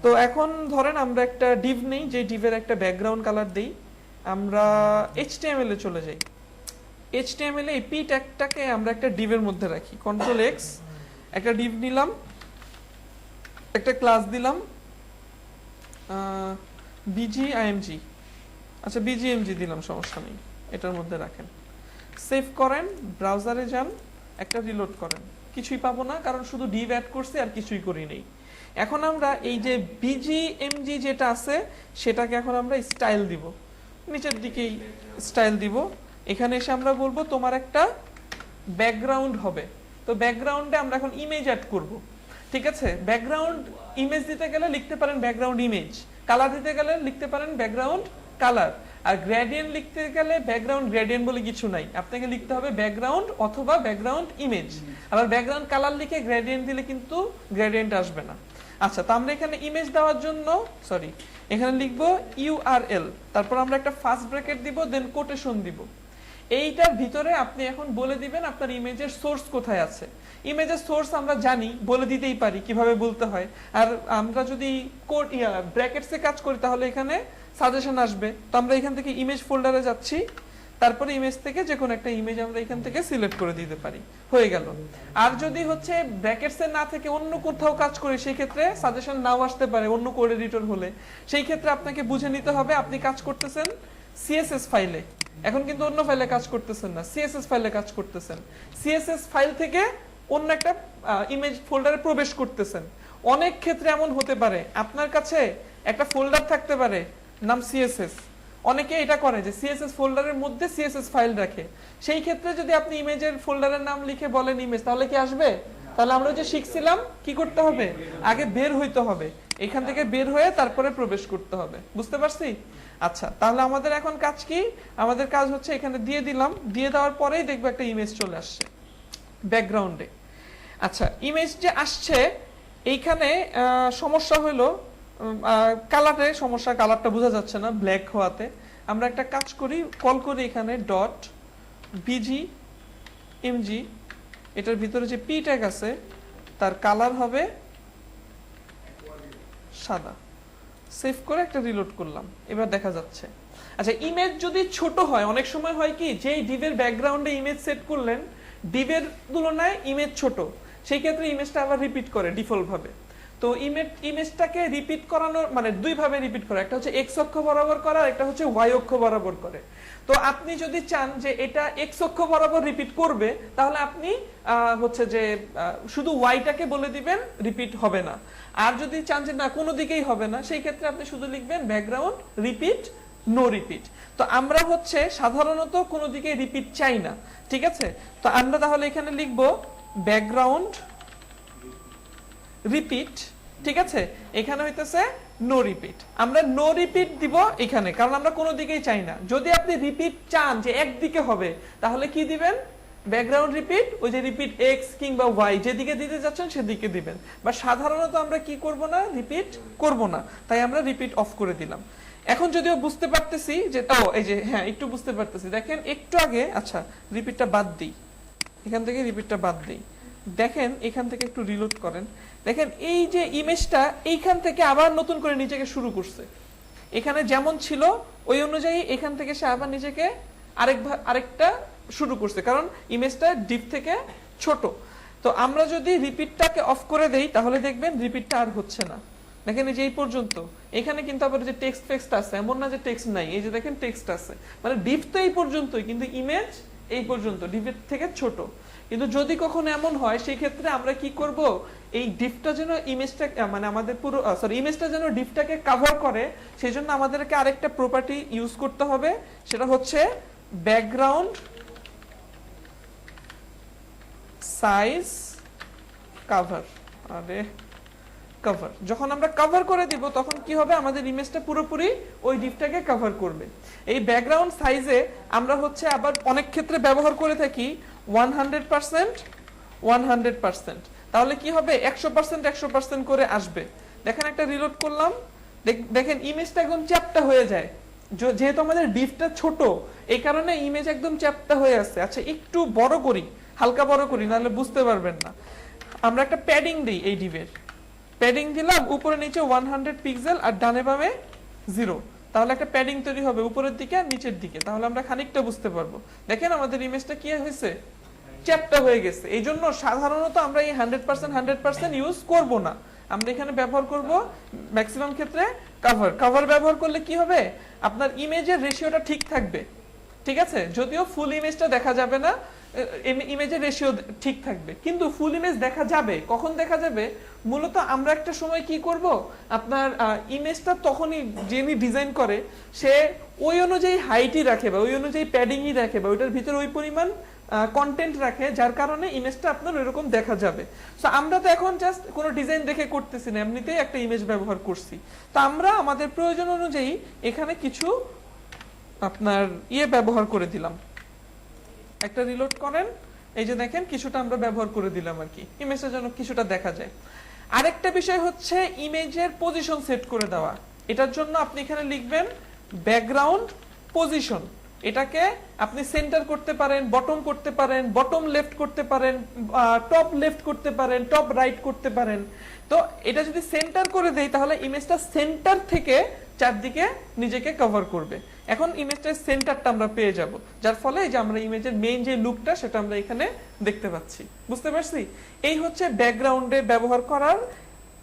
তো এখন ধরেন আমরা একটা ডিভ নেই, যে ডিভের একটা ব্যাকগ্রাউন্ড কালার দেই। আমরা HTML এ চলে যাই। HTML এ এই p ট্যাগটাকে আমরা একটা ডিভের মধ্যে রাখি। কন্ট্রোল এক্স, একটা ডিভ নিলাম, একটা ক্লাস দিলাম bgimg। আচ্ছা, bgmg দিলাম, সমস্যা নেই, এটার মধ্যে রাখেন। সেভ করেন, ব্রাউজারে যান, একটা রিলোড করেন। কিছুই পাবো না, কারণ শুধু ডিভ অ্যাড করছি আর কিছুই করি নেই। এখন আমরা এই যে bgmg যেটা আছে সেটাকে এখন আমরা স্টাইল দিব, নিচের দিকেই স্টাইল দিব। এখানে এসে আমরা বলবো তোমার একটা ব্যাকগ্রাউন্ড হবে। তো ব্যাকগ্রাউন্ডে আমরা এখন ইমেজ অ্যাড করব, ঠিক আছে? ব্যাকগ্রাউন্ড ইমেজ দিতে গেলে লিখতে পারেন ব্যাকগ্রাউন্ড ইমেজ, কালার দিতে গেলে লিখতে পারেন ব্যাকগ্রাউন্ড কালার, আর গ্রেডিয়েন্ট লিখতে গেলে ব্যাকগ্রাউন্ড গ্রেডিয়েন্ট বলে কিছু নাই, আপনাকে লিখতে হবে ব্যাকগ্রাউন্ড অথবা ব্যাকগ্রাউন্ড ইমেজ। আবার ব্যাকগ্রাউন্ড কালার লিখে গ্রেডিয়েন্ট দিলে কিন্তু গ্রেডিয়েন্ট আসবে না। আচ্ছা, তো আমরা এখানে ইমেজ দেওয়ার জন্য এখানে লিখবো URL, তারপর আমরা একটা ফার্স্ট ব্র্যাকেট দিব, দেন কোটেশন দিব। এইটার ভিতরে আপনি এখন বলে দিবেন আপনার ইমেজের সোর্স কোথায় আছে। ইমেজের সোর্স আমরা জানি, বলে দিতেই পারি কিভাবে বলতে হয়। আর আমরা যদি কোড ব্র্যাকেটসে কাজ করি তাহলে এখানে সাজেশন আসবে। তো আমরা এখান থেকে ইমেজ ফোল্ডারে যাচ্ছি, তারপরে ইমেজ থেকে যে কোনো একটা ইমেজ আমরা এখান থেকে সিলেক্ট করে দিতে পারি, হয়ে গেল। আর যদি হচ্ছে ব্র্যাকেটসে না থেকে অন্য কোথাও কাজ করি, সেই ক্ষেত্রে সাজেশন নাও আসতে পারে অন্য কোড এডিটর হলে। সেই ক্ষেত্রে আপনাকে বুঝে নিতে হবে আপনি কাজ করতেছেন CSS ফাইলে, এখন কিন্তু অন্য ফাইলে কাজ করতেছেন না, CSS ফাইলে কাজ করতেছেন। CSS ফাইল থেকে অন্য একটা ইমেজ ফোল্ডারে প্রবেশ করতেছেন। অনেক ক্ষেত্রে এমন হতে পারে আপনার কাছে একটা ফোল্ডার থাকতে পারে নাম CSS, অনেকে এটা করে যে CSS ফোল্ডারের মধ্যে CSS ফাইল রাখে। সেই ক্ষেত্রে যদি আপনি ইমেজের ফোল্ডারের নাম লিখে বলেন ইমেজ, তাহলে কি আসবে? তাহলে আমরা যে শিখছিলাম কি করতে হবে, আগে বের হইতে হবে, এখান থেকে বের হয়ে তারপরে প্রবেশ করতে হবে। বুঝতে পারছি? আচ্ছা, তাহলে আমাদের এখন কাজ কি? আমাদের কাজ হচ্ছে এখানে দিয়ে দিলাম, দিয়ে দেওয়ার পরেই দেখবো একটা ইমেজ চলে আসছে ব্যাকগ্রাউন্ডে। আচ্ছা, ইমেজ যে আসছে এইখানে সমস্যা হলো কালারে সমস্যা, কালারটা বোঝা যাচ্ছে না ব্ল্যাক হওয়াতে। আমরা একটা কাজ করি, কল করি এখানে .bgmg, এটার ভিতরে যে p ট্যাগ আছে তার কালার হবে সাদা। সেভ করে একটা রিলোড করলাম, এবার দেখা যাচ্ছে। আচ্ছা, ইমেজ যদি ছোট হয়, অনেক সময় হয় কি যেই ডিভের ব্যাকগ্রাউন্ডে ইমেজ সেট করলেন ডিভের তুলনায় ইমেজ ছোট, সেই ক্ষেত্রে ইমেজটা আবার রিপিট করে ডিফল্ট ভাবে। তো ইমেজটাকে রিপিট করানোর মানে দুই ভাবে রিপিট করা, একটা হচ্ছে এক্স অক্ষ বরাবর করা, আর একটা হচ্ছে ওয়াই অক্ষ বরাবর করে। তো আপনি যদি চান যে এটা এক্স অক্ষ বরাবর রিপিট করবে, তাহলে আপনি হচ্ছে যে শুধু ওয়াইটাকে বলে দিবেন, রিপিট হবে না। আর যদি চান যে না কোনো দিকেই হবে না, সেই ক্ষেত্রে আপনি শুধু লিখবেন ব্যাকগ্রাউন্ড রিপিট নো রিপিট। তো আমরা হচ্ছে সাধারণত কোনো দিকে রিপিট চাই না, ঠিক আছে? তো আমরা তাহলে এখানে লিখব ব্যাকগ্রাউন্ড রিপিট, ঠিক আছে? এখানে হইতেছে নো রিপিট, আমরা নো রিপিট দিব এখানে, কারণ আমরা কোনো দিকেই চাই না। যদি আপনি রিপিট চান যে একদিকে হবে, তাহলে কি দিবেন? ব্যাকগ্রাউন্ড রিপিট, ওই যে রিপিট এক্স কিংবা ওয়াই যেদিকে দিতে যাচ্ছেন সেদিকে দিবেন। বা সাধারণত আমরা কি করব না, রিপিট করব না, তাই আমরা রিপিট অফ করে দিলাম। এখন যদিও বুঝতে পারতেছি যে এই যে হ্যাঁ একটু বুঝতে পারতেছি, দেখেন একটু আগে, আচ্ছা রিপিটটা বাদ দিই, এখান থেকে রিপিটটা বাদ দিই। দেখেন এখান থেকে একটু রিলোড করেন, দেখেন এই যে ইমেজটা এইখান থেকে আবার নতুন করে নিজেকে শুরু করছে। এখানে যেমন ছিল ওই অনুযায়ী এখান থেকে সে আবার নিজেকে আরেকটা শুরু করছে, কারণ ইমেজটা ডিপ থেকে ছোট। তো আমরা যদি রিপিটটাকে অফ করে দেই তাহলে দেখবেন রিপিটটা আর হচ্ছে না। দেখেন এই যে এই পর্যন্ত, এখানে কিন্তু আবার যে টেক্সট ফেক্সট আছে, এমন না যে টেক্সট নাই, এই যে দেখেন টেক্সট আছে, মানে ডিপ তো এই পর্যন্তই, কিন্তু ইমেজ এই পর্যন্ত, ডিপের থেকে ছোট। কিন্তু যদি কখনো এমন হয় সেই ক্ষেত্রে আমরা কি করব, এই ডিপটা যেন ইমেজটা মানে আমাদের পুরো ইমেজটা যেন ডিপটাকে কভার করে, সেই জন্য আমাদেরকে আরেকটা প্রপার্টি ইউজ করতে হবে, সেটা হচ্ছে ব্যাকগ্রাউন্ড সাইজ কভার। আরে কভার যখন আমরা কভার করে দিব তখন কি হবে, আমাদের ইমেজটা পুরোপুরি ওই ডিপটাকে কভার করবে। এই ব্যাকগ্রাউন্ড সাইজে আমরা হচ্ছে আবার অনেক ক্ষেত্রে ব্যবহার করে থাকি 100% 100%। তাহলে কি হবে, 100% 100% করে আসবে। দেখেন একটা রিলোড করলাম, দেখেন ইমেজটা একদম চ্যাপ্টা হয়ে যায়, যেহেতু আমাদের ডিপটা ছোট এই কারণে ইমেজ একদম চ্যাপ্টা হয়ে আছে। আচ্ছা একটু বড় করি, হালকা বড় করি, নাহলে বুঝতে পারবেন না। আমরা একটা প্যাডিং দিই, এই ডিপের প্যাডিং দিলাম উপরে নিচে 100 পিক্সেল আর ডানে বামে 0, তাহলে একটা প্যাডিং তৈরি হবে উপরের দিকে আর নিচের দিকে, তাহলে আমরা খানিকটা বুঝতে পারবো। দেখেন আমাদের ইমেজটা কি হয়েছে, চ্যাপ্টা হয়ে গেছে। এই জন্য সাধারণত আমরা এই 100% ইউজ করব না, আমরা এখানে ব্যবহার করব ম্যাক্সিমাম ক্ষেত্রে কভার ব্যবহার করলে কি হবে, আপনার ইমেজের রেশিওটা ঠিক থাকবে, ঠিক আছে। যদিও ফুল ইমেজটা দেখা যাবে না, ইমেজের রেশিও ঠিক থাকবে, কিন্তু ফুল ইমেজ দেখা যাবে। কখন দেখা যাবে, মূলত আমরা একটা সময় কি করব, আপনার ইমেজটা তখনই যিনি ডিজাইন করে সে ওই অনুযায়ী হাইটই রাখে বা ওই অনুযায়ী প্যাডিংই রাখে বা ওইটার ভিতরে ওই পরিমাণ কন্টেন্ট রাখে, যার কারণে ইমেজটা আপনার ওইরকম দেখা যাবে। সো আমরা তো এখন জাস্ট কোনো ডিজাইন দেখে করতেছি না, এমনিতেই একটা ইমেজ ব্যবহার করছি। তো আমরা আমাদের প্রয়োজন অনুযায়ী এখানে কিছু আপনার ব্যবহার করে দিলাম। একটা রিলোড করেন, এই যে দেখেন কিছুটা আমরা ব্যবহার করে দিলাম আর কি, ইমেজের জন্য কিছুটা দেখা যায়। আরেকটা বিষয় হচ্ছে ইমেজের পজিশন সেট করে দেওয়া। এটার জন্য আপনি এখানে লিখবেন ব্যাকগ্রাউন্ড পজিশন। এটাকে আপনি সেন্টার করতে পারেন, বটম করতে পারেন, বটম লেফট করতে পারেন, টপ লেফট করতে পারেন, টপ রাইট করতে পারেন। তো এটা যদি সেন্টার করে দেই তাহলে ইমেজটা সেন্টার থেকে চারদিকে নিজেকে কভার করবে। এখন ইমেজটার সেন্টারটা আমরা পেয়ে যাব, যার ফলে যে আমরা ইমেজের মেইন যে লুকটা সেটা আমরা এখানে দেখতে পাচ্ছি। বুঝতে পারছি? এই হচ্ছে ব্যাকগ্রাউন্ডে ব্যবহার করার,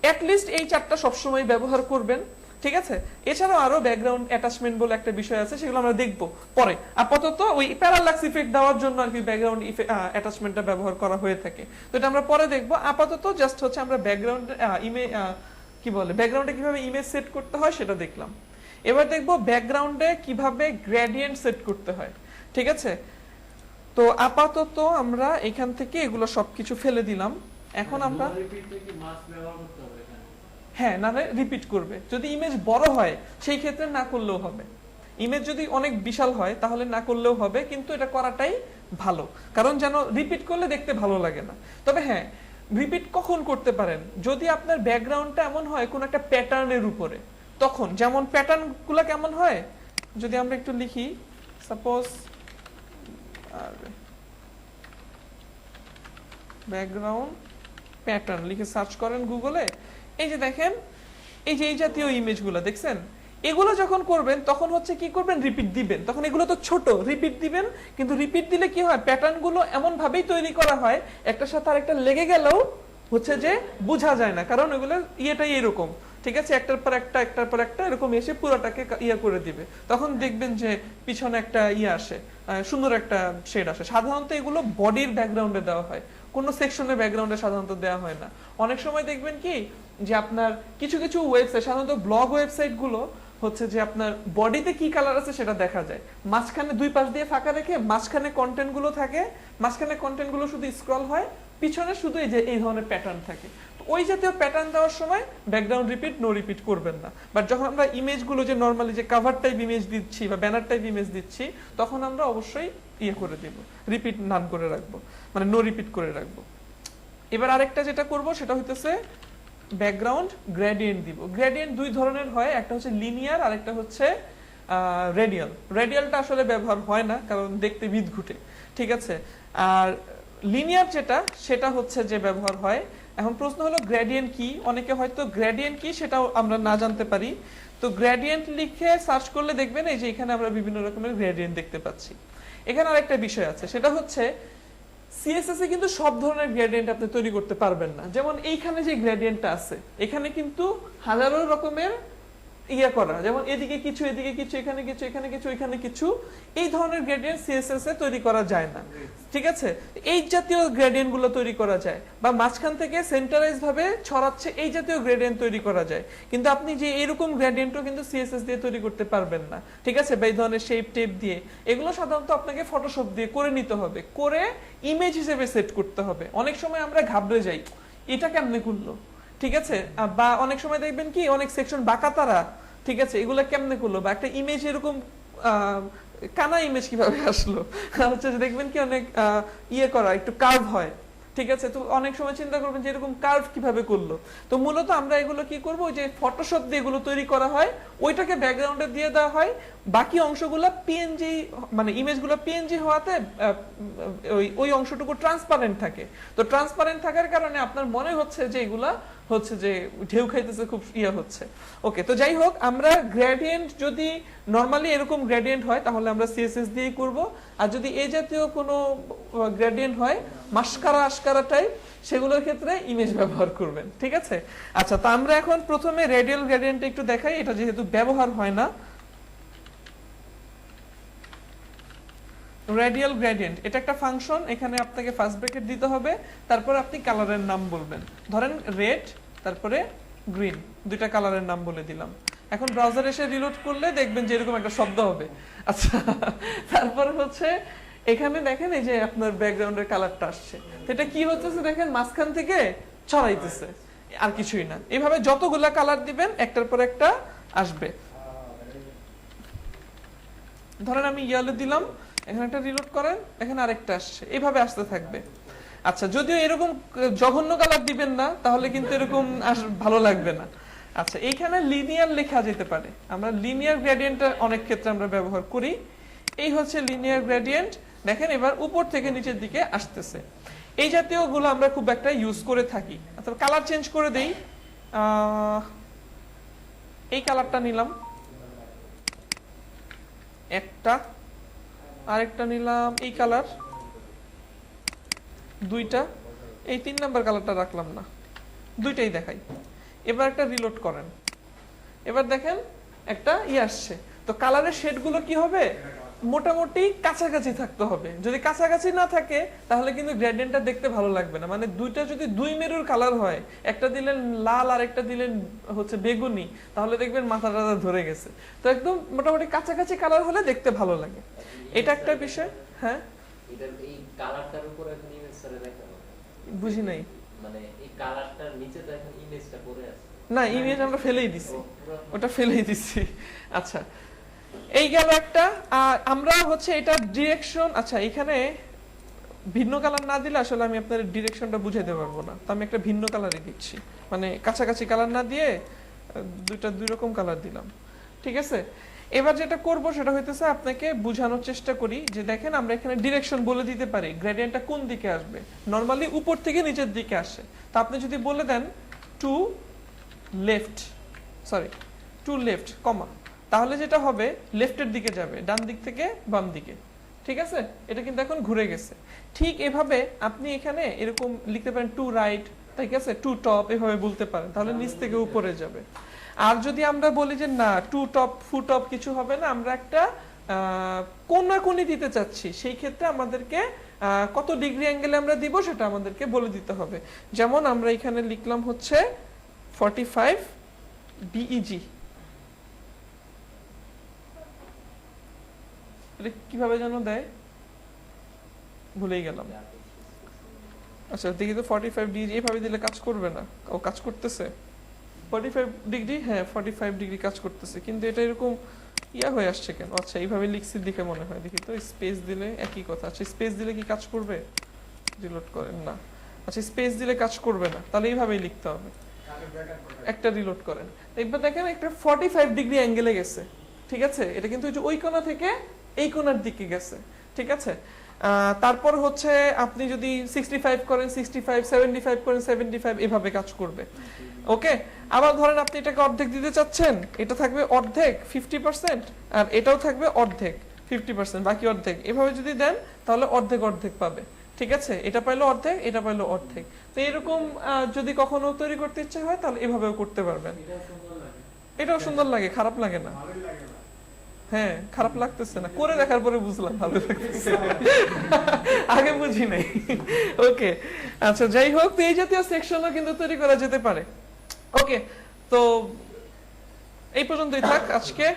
অ্যাটলিস্ট এই চারটা সবসময় ব্যবহার করবেন, ঠিক আছে। এছাড়াও আরো ব্যাকগ্রাউন্ড অ্যাটাচমেন্ট বলে একটা বিষয় আছে, সেগুলো আমরা দেখব পরে। আপাতত ওই প্যারালাক্স ইফেক্ট দেওয়ার জন্য আর কি ব্যাকগ্রাউন্ড অ্যাটাচমেন্টটা ব্যবহার করা হয়ে থাকে, তো এটা আমরা পরে দেখব। আপাতত জাস্ট হচ্ছে আমরা ব্যাকগ্রাউন্ড ব্যাকগ্রাউন্ডে কিভাবে ইমেজ সেট করতে হয় সেটা দেখলাম। এবার দেখব ব্যাকগ্রাউন্ডে কিভাবে গ্রেডিয়েন্ট সেট করতে হয়, ঠিক আছে। তো আপাতত আমরা এখান থেকে এগুলো সবকিছু ফেলে দিলাম। এখন আমরা হ্যাঁ, না রিপিট করবে। যদি ইমেজ বড় হয় সেই ক্ষেত্রে না করলেও হবে। ইমেজ যদি অনেক বিশাল হয় তাহলে না করলেও হবে, কিন্তু এটা করাটাই ভালো, কারণ যেন রিপিট করলে দেখতে ভালো লাগে না। তবে হ্যাঁ, রিপিট কখন করতে পারেন, যদি আপনার ব্যাকগ্রাউন্ডটা এমন হয় কোন একটা প্যাটার্নের উপরে, তখন। যেমন প্যাটার্ন গুলা কেমন হয়, যদি আমরা একটু লিখি, সাপোজ ব্যাকগ্রাউন্ড প্যাটার্ন লিখে সার্চ করেন গুগলে, এই যে দেখেন এই যে এই জাতীয় ইমেজগুলো দেখছেন, এগুলো যখন করবেন তখন হচ্ছে কি করবেন, রিপিট দিবেন। তখন এগুলো তো ছোট, রিপিট দিবেন, কিন্তু রিপিট দিলে কি হয়, প্যাটার্নগুলো এমন ভাবেই তৈরি করা হয় একটার সাথে আরেকটা লেগে গেলেও হচ্ছে যে বোঝা যায় না, কারণ ওইগুলো ইয়েটাই এরকম, ঠিক আছে, একটার পর একটা এরকম এসে পুরোটাকে করে দিবে। তখন দেখবেন যে পিছনে একটা আসে, সুন্দর একটা শেড আসে। সাধারণত এগুলো বডির ব্যাকগ্রাউন্ডে দেওয়া হয়, কোনো সেকশনের ব্যাকগ্রাউন্ডে সাধারণত দেওয়া হয় না। অনেক সময় দেখবেন কি যে আপনার কিছু কিছু ওয়েবসাইট, সাধারণত ব্লগ ওয়েবসাইট গুলো হচ্ছে যে আপনার বডিতে কি কালার আছে সেটা দেখা যায়, মাঝখানে দুই পাশ দিয়ে ফাঁকা রেখে মাঝখানে কন্টেন্ট গুলো থাকে, মাঝখানে কন্টেন্ট গুলো শুধু স্ক্রল হয়, পিছনে শুধু এই যে এই ধরনের প্যাটার্ন থাকে। তো ওই জাতীয় প্যাটার্ন দেওয়ার সময় ব্যাকগ্রাউন্ড রিপিট নো রিপিট করবেন না। বাট যখন আমরা ইমেজগুলো যে নরমালি যে কভার টাইপ ইমেজ দিচ্ছি বা ব্যানার টাইপ ইমেজ দিচ্ছি, তখন আমরা অবশ্যই করে দিব, রিপিট নান করে রাখবো, মানে নো রিপিট করে রাখবো। এবার আরেকটা যেটা করব সেটা হইতেছে ব্যাকগ্রাউন্ড গ্রেডিয়েন্ট দিব। গ্রেডিয়েন্ট দুই ধরনের হয়, একটা হচ্ছে লিনিয়ার আর একটা হচ্ছে রেডিয়াল। রেডিয়ালটা আসলে ব্যবহার হয় না, কারণ দেখতে বিদঘুটে, ঠিক আছে। আর লিনিয়ার যেটা, সেটা হচ্ছে যে ব্যবহার হয়। এখন প্রশ্ন হলো গ্রেডিয়েন্ট কি, অনেকে হয়তো গ্রেডিয়েন্ট কি সেটাও আমরা না জানতে পারি। তো গ্রেডিয়েন্ট লিখে সার্চ করলে দেখবেন এই যে এখানে আমরা বিভিন্ন রকমের গ্রেডিয়েন্ট দেখতে পাচ্ছি। এখানে আরেকটা বিষয় আছে, সেটা হচ্ছে সিএসএস এ কিন্তু সব ধরনের গ্রেডিয়েন্ট আপনি তৈরি করতে পারবেন না। যেমন এইখানে যে গ্রেডিয়েন্টটা আছে, এখানে কিন্তু হাজারো রকমের ইয়া করা, যেমন এদিকে কিছু, এদিকে কিছু, এখানে কিছু, এখানে কিছু, এখানে কিছু, এই ধরনের গ্রেডিয়েন্ট সিএসএস এ তৈরি করা যায় না। ঠিক আছে, এই জাতীয় গ্রেডিয়েন্ট গুলো তৈরি করা যায়, বা মাঝখান থেকে সেন্টারাইজ ভাবে ছড়াচ্ছে এই জাতীয় গ্রেডিয়েন্ট তৈরি করা যায়। কিন্তু আপনি যে এরকম গ্রেডিয়েন্টও কিন্তু সিএসএস দিয়ে তৈরি করতে পারবেন না। ঠিক আছে, বা এই ধরনের শেপ টেপ দিয়ে, এগুলো সাধারণত আপনাকে ফটোশপ দিয়ে করে নিতে হবে, করে ইমেজ হিসেবে সেট করতে হবে। অনেক সময় আমরা ঘাবড়ে যাই, এটা কেমনে করলো, ঠিক আছে, বা অনেক সময় দেখবেন কি অনেক সেকশন বাঁকাতারা, ঠিক আছে, এগুলো কেমনে করলো, বা একটা ইমেজ এরকম কানা ইমেজ কিভাবে আসলো, হচ্ছে যে দেখবেন কি অনেক ইয়ে করা একটু কার্ভ হয়। ঠিক আছে, তো অনেক সময় চিন্তা করবেন যে এরকম কার্ভ কিভাবে করলো। তো মূলত আমরা এগুলো কি করব, যে ফটোশপ দিয়ে এগুলো তৈরি করা হয়, ওইটাকে ব্যাকগ্রাউন্ডে দিয়ে দেওয়া হয়, বাকি অংশগুলো পিএনজি মানে ইমেজগুলো পিএনজি হওয়াতে ওই অংশটুকু ট্রান্সপারেন্ট থাকে। তো ট্রান্সপারেন্ট থাকার কারণে আপনার মনে হচ্ছে যে এগুলা হচ্ছে যে ঢেউ খাইতেছে, খুব ইয়া হচ্ছে। ওকে, তো যাই হোক, আমরা গ্রেডিয়েন্ট যদি নরমালি এরকম গ্রেডিয়েন্ট হয় তাহলে আমরা সিএসএস দিয়েই করব, আর যদি এই জাতীয় কোনো গ্রেডিয়েন্ট হয় মাস্কারা আস্কারা টাইপ, সেগুলোর ক্ষেত্রে ইমেজ ব্যবহার করবেন। ঠিক আছে, আচ্ছা, তো আমরা এখন প্রথমে রেডিয়াল গ্রেডিয়েন্ট একটু দেখাই, এটা যেহেতু ব্যবহার হয় না। রেডিয়াল গ্রেডিয়েন্ট এটা একটা ফাংশন, এখানে আপনাকে ফার্স্ট ব্র্যাকেট দিতে হবে, তারপর আপনি কালারের নাম বলবেন, ধরেন রেড, তারপরে গ্রিন, দুইটা কালারের নাম বলে দিলাম। এখন ব্রাউজার এসে রিলোড করলে দেখবেন যে এরকম একটা শব্দ হবে। আচ্ছা, তারপর হচ্ছে এখানে দেখেন এই যে আপনার ব্যাকগ্রাউন্ডের কালারটা আসছে, তো এটা কি হচ্ছে দেখেন মাঝখান থেকে ছড়াইতেছে, আর কিছুই না। এইভাবে যতগুলা কালার দিবেন একটার পর একটা আসবে। ধরেন আমি ইয়েলো দিলাম, এখানে একটা রিলোড করেন, এখানে আরেকটা আসছে, এইভাবে আসতে থাকবে। আচ্ছা, যদিও এরকম জঘন্য কালার দিবেন না, তাহলে কিন্তু এরকম ভালো লাগবে না। আচ্ছা, এইখানে লিনিয়ার লেখা যেতে পারে, আমরা লিনিয়ার গ্রেডিয়েন্টটা অনেক ক্ষেত্রে আমরা ব্যবহার করি। এই হচ্ছে লিনিয়ার গ্রেডিয়েন্ট, দেখেন এবার উপর থেকে নিচের দিকে আসতেছে। এই জাতীয় গুলো আমরা খুব একটা ইউজ করে থাকি। আচ্ছা, কালার চেঞ্জ করে দেই, এই কালারটা নিলাম একটা, আরেকটা নিলাম এই কালার দুইটা, এই 3 নাম্বার কালারটা রাখলাম না, দুইটাই দেখাই। এবার একটা রিলোড করেন, এবার দেখেন একটা আসছে। তো কালারের শেডগুলো কি হবে, মোটামুটি কাছাকাছি থাকতে হবে। যদি কাছাকাছি না থাকে তাহলে কিন্তু গ্রেডিয়েন্টটা দেখতে ভালো লাগবে না। মানে দুইটা যদি দুই মেরুর কালার হয়, একটা দিলেন লাল আর একটা দিলেন হচ্ছে বেগুনি, তাহলে দেখবেন মাথাটা ধরে গেছে। তো একদম মোটামুটি কাছাকাছি কালার হলে দেখতে ভালো লাগে, এটা একটা বিষয়। হ্যাঁ, এটার এই কালারটার উপর এখন ইমেজ করে দেখাবো, বুঝি নাই। মানে এই কালারটার নিচে তো এখন ইমেজটা পড়ে আছে। না, ইমেজ আমরা ফেলেই দিছি, ওটা ফেলেই দিছি। আচ্ছা, এই গেল একটা। আর আমরা হচ্ছে এটা ডিরেকশন, আচ্ছা এখানে ভিন্ন কালার না দিলে আসলে আমি আপনাদের ডিরেকশনটা বুঝাইতে পারবো না, তো আমি একটা ভিন্ন কালারই দিচ্ছি, মানে কাছাকাছি কালার না দিয়ে দুই রকম কালার দিলাম। ঠিক আছে, এবার যেটা করব সেটা হইতেছে আপনাকে বোঝানোর চেষ্টা করি যে দেখেন আমরা এখানে ডিরেকশন বলে দিতে পারি, গ্রেডিয়েন্টটা কোন দিকে আসবে। নরমালি উপর থেকে নিচের দিকে আসে, তো আপনি যদি বলে দেন টু লেফট কমা, তাহলে যেটা হবে লেফটের দিকে যাবে, ডান দিক থেকে বাম দিকে। ঠিক আছে, এটা কিন্তু এখন ঘুরে গেছে। ঠিক এভাবে আপনি এখানে এরকম লিখতে পারেন টু রাইট, ঠিক আছে, টু টপ, এভাবে বলতে পারেন, তাহলে নিচ থেকে উপরে যাবে। আর যদি আমরা বলি যে না টু টপ ফু টপ কিছু হবে না, আমরা একটা কোণাকুণি দিতে চাচ্ছি, সেই ক্ষেত্রে আমাদেরকে কত ডিগ্রি অ্যাঙ্গেলে আমরা দিব সেটা আমাদেরকে বলে দিতে হবে। যেমন আমরা এখানে লিখলাম হচ্ছে 45 বিইজি। কিভাবে যেন দেয় ভুলেই গেলাম। আচ্ছা দেখি তো 45 ডিগ্রি এভাবে দিলে কাজ করবে না। ও কাজ করতেছে 45 ডিগ্রি, হ্যাঁ 45 ডিগ্রি কাজ করতেছে, কিন্তু এটা এরকম হয়ে আসছে কেন? আচ্ছা এইভাবে লিখছি দেখে মনে হয়, দেখি তো স্পেস দিলে একই কথা। আচ্ছা স্পেস দিলে কি কাজ করবে? রিলোড করেন না। আচ্ছা স্পেস দিলে কাজ করবে না, তাহলে এইভাবেই লিখতে হবে। একটা রিলোড করেন, এবার দেখেন একটা 45 ডিগ্রি অ্যাঙ্গেলে গেছে। ঠিক আছে, এটা কিন্তু ওই কোণা থেকে এই কোণার দিকে গেছে। ঠিক আছে, তারপর হচ্ছে আপনি যদি 65 করেন 65, 75 করেন 75, এভাবে কাজ করবে। ওকে, আবার ধরেন আপনি এটাকে অর্ধেক দিতে চাচ্ছেন, এটা থাকবে অর্ধেক 50% আর এটাও থাকবে অর্ধেক 50%, বাকি অর্ধেক। এভাবে যদি দেন তাহলে অর্ধেক অর্ধেক পাবে। ঠিক আছে, এটা পাইলো অর্ধেক, এটা পাইলো অর্ধেক। তো এরকম যদি কখনো তৈরি করতে ইচ্ছে হয় তাহলে এভাবেও করতে পারবেন। এটাও সুন্দর লাগে, খারাপ লাগে না। হ্যাঁ, খারাপ লাগতেছে না, করে দেখার পরে বুঝলাম ভালো লাগতেছে, আগে বুঝি নাই। ওকে, আচ্ছা যাই হোক, তো এই জাতীয় সেকশনও কিন্তু তৈরি করা যেতে পারে। ওকে, তো এই পর্যন্তই থাক আজকে।